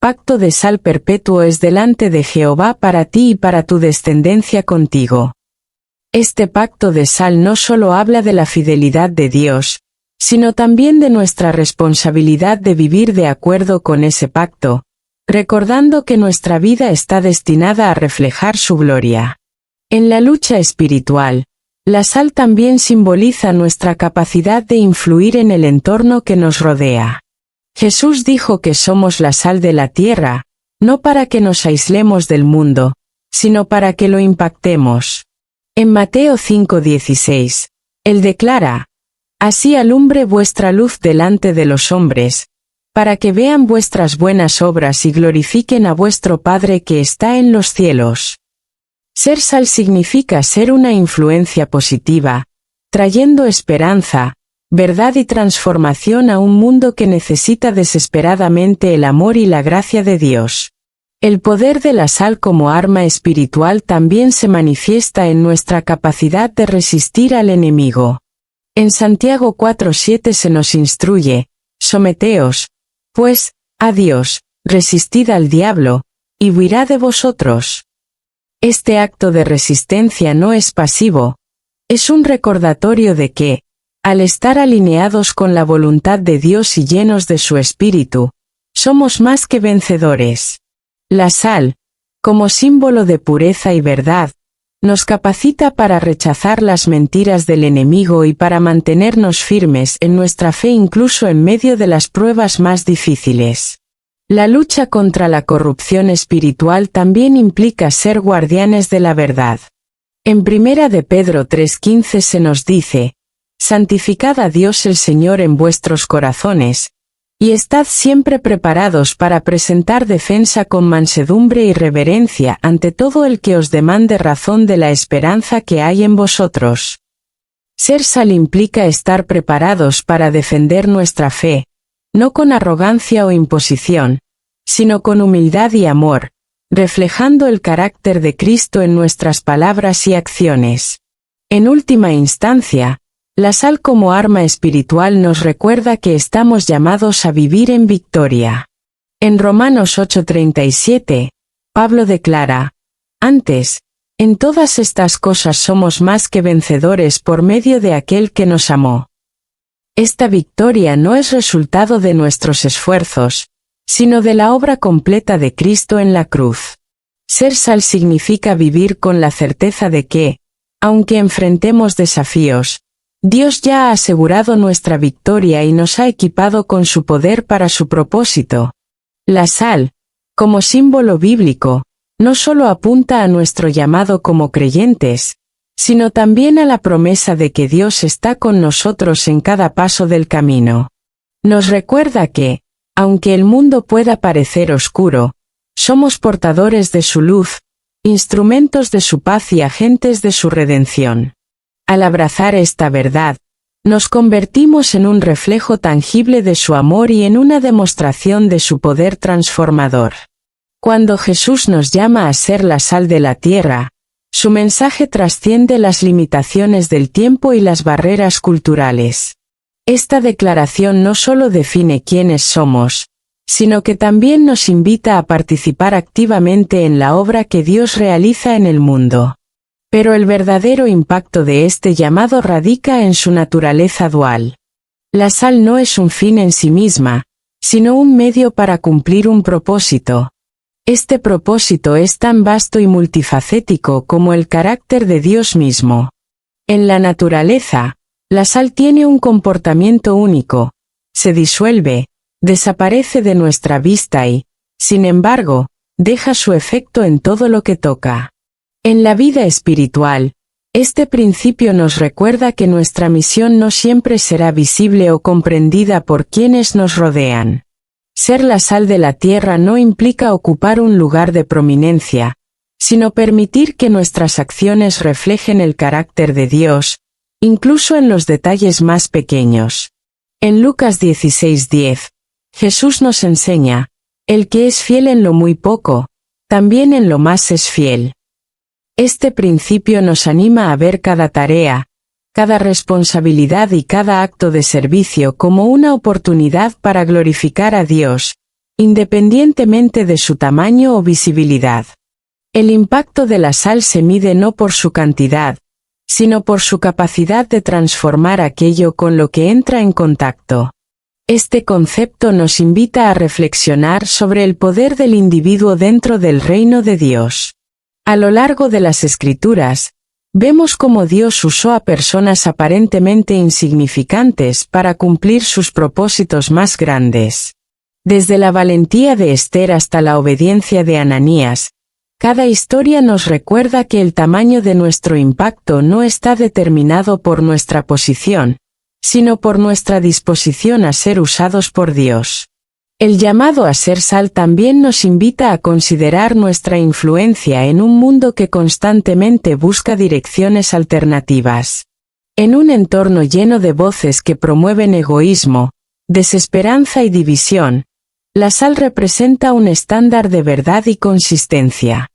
Pacto de sal perpetuo es delante de Jehová para ti y para tu descendencia contigo. Este pacto de sal no solo habla de la fidelidad de Dios, sino también de nuestra responsabilidad de vivir de acuerdo con ese pacto, recordando que nuestra vida está destinada a reflejar su gloria. En la lucha espiritual, la sal también simboliza nuestra capacidad de influir en el entorno que nos rodea. Jesús dijo que somos la sal de la tierra, no para que nos aislemos del mundo, sino para que lo impactemos. En Mateo 5:16, Él declara: así alumbre vuestra luz delante de los hombres, para que vean vuestras buenas obras y glorifiquen a vuestro Padre que está en los cielos. Ser sal significa ser una influencia positiva, trayendo esperanza, verdad y transformación a un mundo que necesita desesperadamente el amor y la gracia de Dios. El poder de la sal como arma espiritual también se manifiesta en nuestra capacidad de resistir al enemigo. En Santiago 4:7 se nos instruye: someteos, pues, a Dios, resistid al diablo, y huirá de vosotros. Este acto de resistencia no es pasivo, es un recordatorio de que, al estar alineados con la voluntad de Dios y llenos de su Espíritu, somos más que vencedores. La sal, como símbolo de pureza y verdad, nos capacita para rechazar las mentiras del enemigo y para mantenernos firmes en nuestra fe incluso en medio de las pruebas más difíciles. La lucha contra la corrupción espiritual también implica ser guardianes de la verdad. En 1 de Pedro 3:15 se nos dice: santificad a Dios el Señor en vuestros corazones, y estad siempre preparados para presentar defensa con mansedumbre y reverencia ante todo el que os demande razón de la esperanza que hay en vosotros. Ser sal implica estar preparados para defender nuestra fe, no con arrogancia o imposición, sino con humildad y amor, reflejando el carácter de Cristo en nuestras palabras y acciones. En última instancia, la sal como arma espiritual nos recuerda que estamos llamados a vivir en victoria. En Romanos 8:37, Pablo declara: antes, En todas estas cosas somos más que vencedores por medio de aquel que nos amó. Esta victoria no es resultado de nuestros esfuerzos, sino de la obra completa de Cristo en la cruz. Ser sal significa vivir con la certeza de que, aunque enfrentemos desafíos, Dios ya ha asegurado nuestra victoria y nos ha equipado con su poder para su propósito. La sal, como símbolo bíblico, no solo apunta a nuestro llamado como creyentes, sino también a la promesa de que Dios está con nosotros en cada paso del camino. Nos recuerda que, aunque el mundo pueda parecer oscuro, somos portadores de su luz, instrumentos de su paz y agentes de su redención. Al abrazar esta verdad, nos convertimos en un reflejo tangible de su amor y en una demostración de su poder transformador. Cuando Jesús nos llama a ser la sal de la tierra, su mensaje trasciende las limitaciones del tiempo y las barreras culturales. Esta declaración no solo define quiénes somos, sino que también nos invita a participar activamente en la obra que Dios realiza en el mundo. Pero el verdadero impacto de este llamado radica en su naturaleza dual. La sal no es un fin en sí misma, sino un medio para cumplir un propósito. Este propósito es tan vasto y multifacético como el carácter de Dios mismo. En la naturaleza, la sal tiene un comportamiento único, se disuelve, desaparece de nuestra vista y, sin embargo, deja su efecto en todo lo que toca. En la vida espiritual, este principio nos recuerda que nuestra misión no siempre será visible o comprendida por quienes nos rodean. Ser la sal de la tierra no implica ocupar un lugar de prominencia, sino permitir que nuestras acciones reflejen el carácter de Dios, incluso en los detalles más pequeños. En Lucas 16:10, Jesús nos enseña, el que es fiel en lo muy poco, también en lo más es fiel. Este principio nos anima a ver cada tarea, cada responsabilidad y cada acto de servicio como una oportunidad para glorificar a Dios, independientemente de su tamaño o visibilidad. El impacto de la sal se mide no por su cantidad, sino por su capacidad de transformar aquello con lo que entra en contacto. Este concepto nos invita a reflexionar sobre el poder del individuo dentro del reino de Dios. A lo largo de las Escrituras, vemos cómo Dios usó a personas aparentemente insignificantes para cumplir sus propósitos más grandes. Desde la valentía de Esther hasta la obediencia de Ananías, cada historia nos recuerda que el tamaño de nuestro impacto no está determinado por nuestra posición, sino por nuestra disposición a ser usados por Dios. El llamado a ser sal también nos invita a considerar nuestra influencia en un mundo que constantemente busca direcciones alternativas. En un entorno lleno de voces que promueven egoísmo, desesperanza y división, la sal representa un estándar de verdad y consistencia.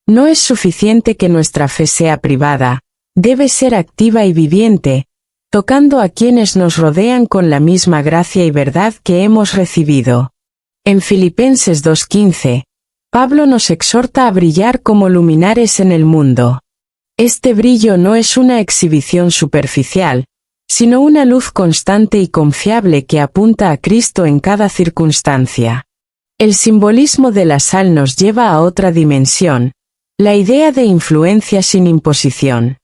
No es suficiente que nuestra fe sea privada, debe ser activa y viviente, tocando a quienes nos rodean con la misma gracia y verdad que hemos recibido. En Filipenses 2:15, Pablo nos exhorta a brillar como luminares en el mundo. Este brillo no es una exhibición superficial, sino una luz constante y confiable que apunta a Cristo en cada circunstancia. El simbolismo de la sal nos lleva a otra dimensión, la idea de influencia sin imposición.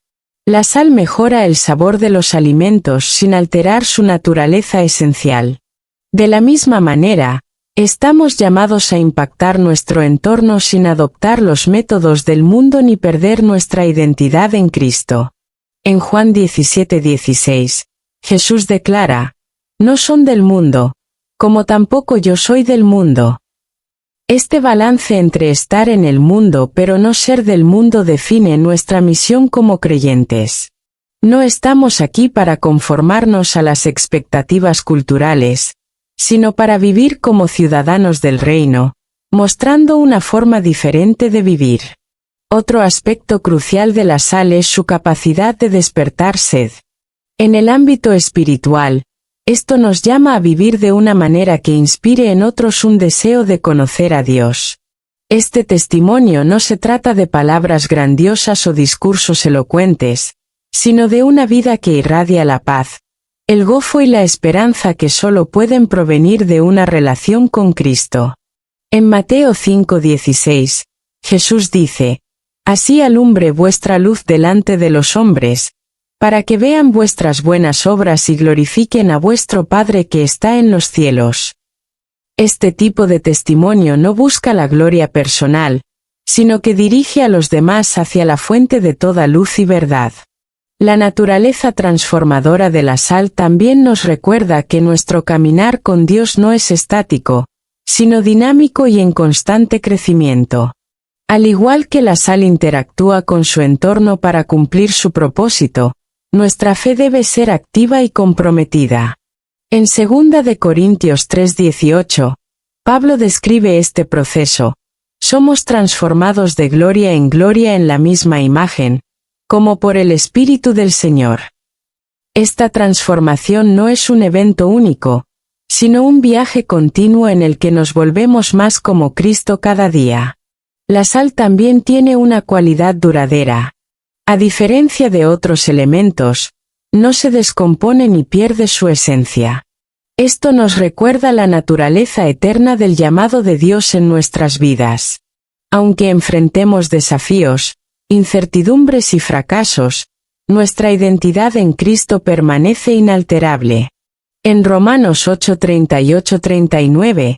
La sal mejora el sabor de los alimentos sin alterar su naturaleza esencial. De la misma manera, estamos llamados a impactar nuestro entorno sin adoptar los métodos del mundo ni perder nuestra identidad en Cristo. En Juan 17:16, Jesús declara, «No son del mundo, como tampoco yo soy del mundo». Este balance entre estar en el mundo pero no ser del mundo define nuestra misión como creyentes. No estamos aquí para conformarnos a las expectativas culturales, sino para vivir como ciudadanos del reino, mostrando una forma diferente de vivir. Otro aspecto crucial de la sal es su capacidad de despertar sed. En el ámbito espiritual, esto nos llama a vivir de una manera que inspire en otros un deseo de conocer a Dios. Este testimonio no se trata de palabras grandiosas o discursos elocuentes, sino de una vida que irradia la paz, el gozo y la esperanza que solo pueden provenir de una relación con Cristo. En Mateo 5:16, Jesús dice: Así alumbre vuestra luz delante de los hombres, para que vean vuestras buenas obras y glorifiquen a vuestro Padre que está en los cielos. Este tipo de testimonio no busca la gloria personal, sino que dirige a los demás hacia la fuente de toda luz y verdad. La naturaleza transformadora de la sal también nos recuerda que nuestro caminar con Dios no es estático, sino dinámico y en constante crecimiento. Al igual que la sal interactúa con su entorno para cumplir su propósito, nuestra fe debe ser activa y comprometida. En 2 de Corintios 3:18, Pablo describe este proceso: somos transformados de gloria en la misma imagen, como por el Espíritu del Señor. Esta transformación no es un evento único, sino un viaje continuo en el que nos volvemos más como Cristo cada día. La sal también tiene una cualidad duradera. A diferencia de otros elementos, no se descompone ni pierde su esencia. Esto nos recuerda la naturaleza eterna del llamado de Dios en nuestras vidas. Aunque enfrentemos desafíos, incertidumbres y fracasos, nuestra identidad en Cristo permanece inalterable. En Romanos 8:38-39,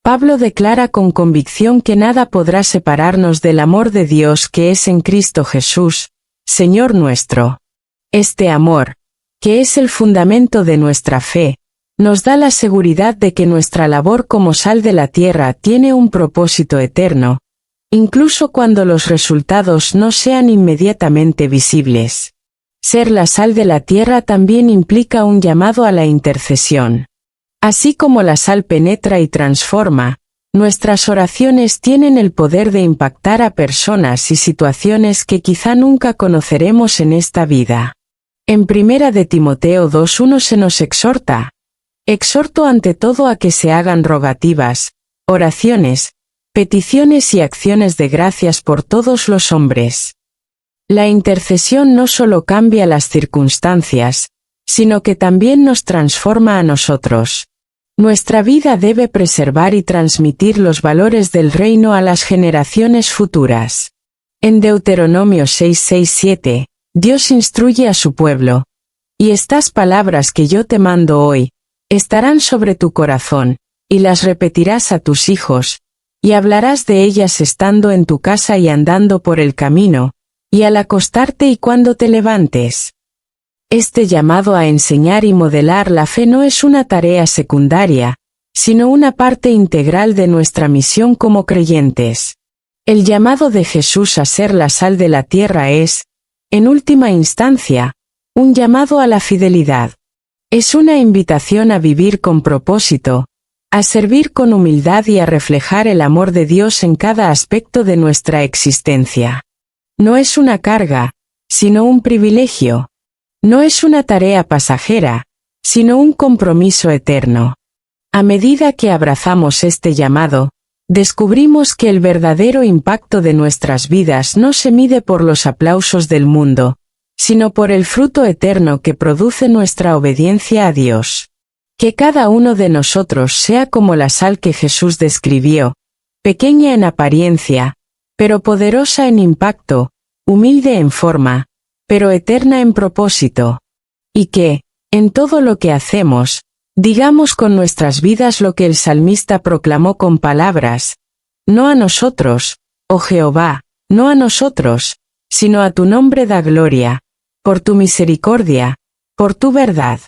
Pablo declara con convicción que nada podrá separarnos del amor de Dios que es en Cristo Jesús, Señor nuestro. Este amor, que es el fundamento de nuestra fe, nos da la seguridad de que nuestra labor como sal de la tierra tiene un propósito eterno, incluso cuando los resultados no sean inmediatamente visibles. Ser la sal de la tierra también implica un llamado a la intercesión. Así como la sal penetra y transforma, nuestras oraciones tienen el poder de impactar a personas y situaciones que quizá nunca conoceremos en esta vida. En 1 de Timoteo 2:1 se nos exhorta: exhorto ante todo a que se hagan rogativas, oraciones, peticiones y acciones de gracias por todos los hombres. La intercesión no solo cambia las circunstancias, sino que también nos transforma a nosotros. Nuestra vida debe preservar y transmitir los valores del reino a las generaciones futuras. En Deuteronomio 6:6-7, Dios instruye a su pueblo: y estas palabras que yo te mando hoy, estarán sobre tu corazón, y las repetirás a tus hijos, y hablarás de ellas estando en tu casa y andando por el camino, y al acostarte y cuando te levantes. Este llamado a enseñar y modelar la fe no es una tarea secundaria, sino una parte integral de nuestra misión como creyentes. El llamado de Jesús a ser la sal de la tierra es, en última instancia, un llamado a la fidelidad. Es una invitación a vivir con propósito, a servir con humildad y a reflejar el amor de Dios en cada aspecto de nuestra existencia. No es una carga, sino un privilegio. No es una tarea pasajera, sino un compromiso eterno. A medida que abrazamos este llamado, descubrimos que el verdadero impacto de nuestras vidas no se mide por los aplausos del mundo, sino por el fruto eterno que produce nuestra obediencia a Dios. Que cada uno de nosotros sea como la sal que Jesús describió, pequeña en apariencia, pero poderosa en impacto, humilde en forma, pero eterna en propósito. Y que, en todo lo que hacemos, digamos con nuestras vidas lo que el salmista proclamó con palabras: no a nosotros, oh Jehová, no a nosotros, sino a tu nombre da gloria, por tu misericordia, por tu verdad.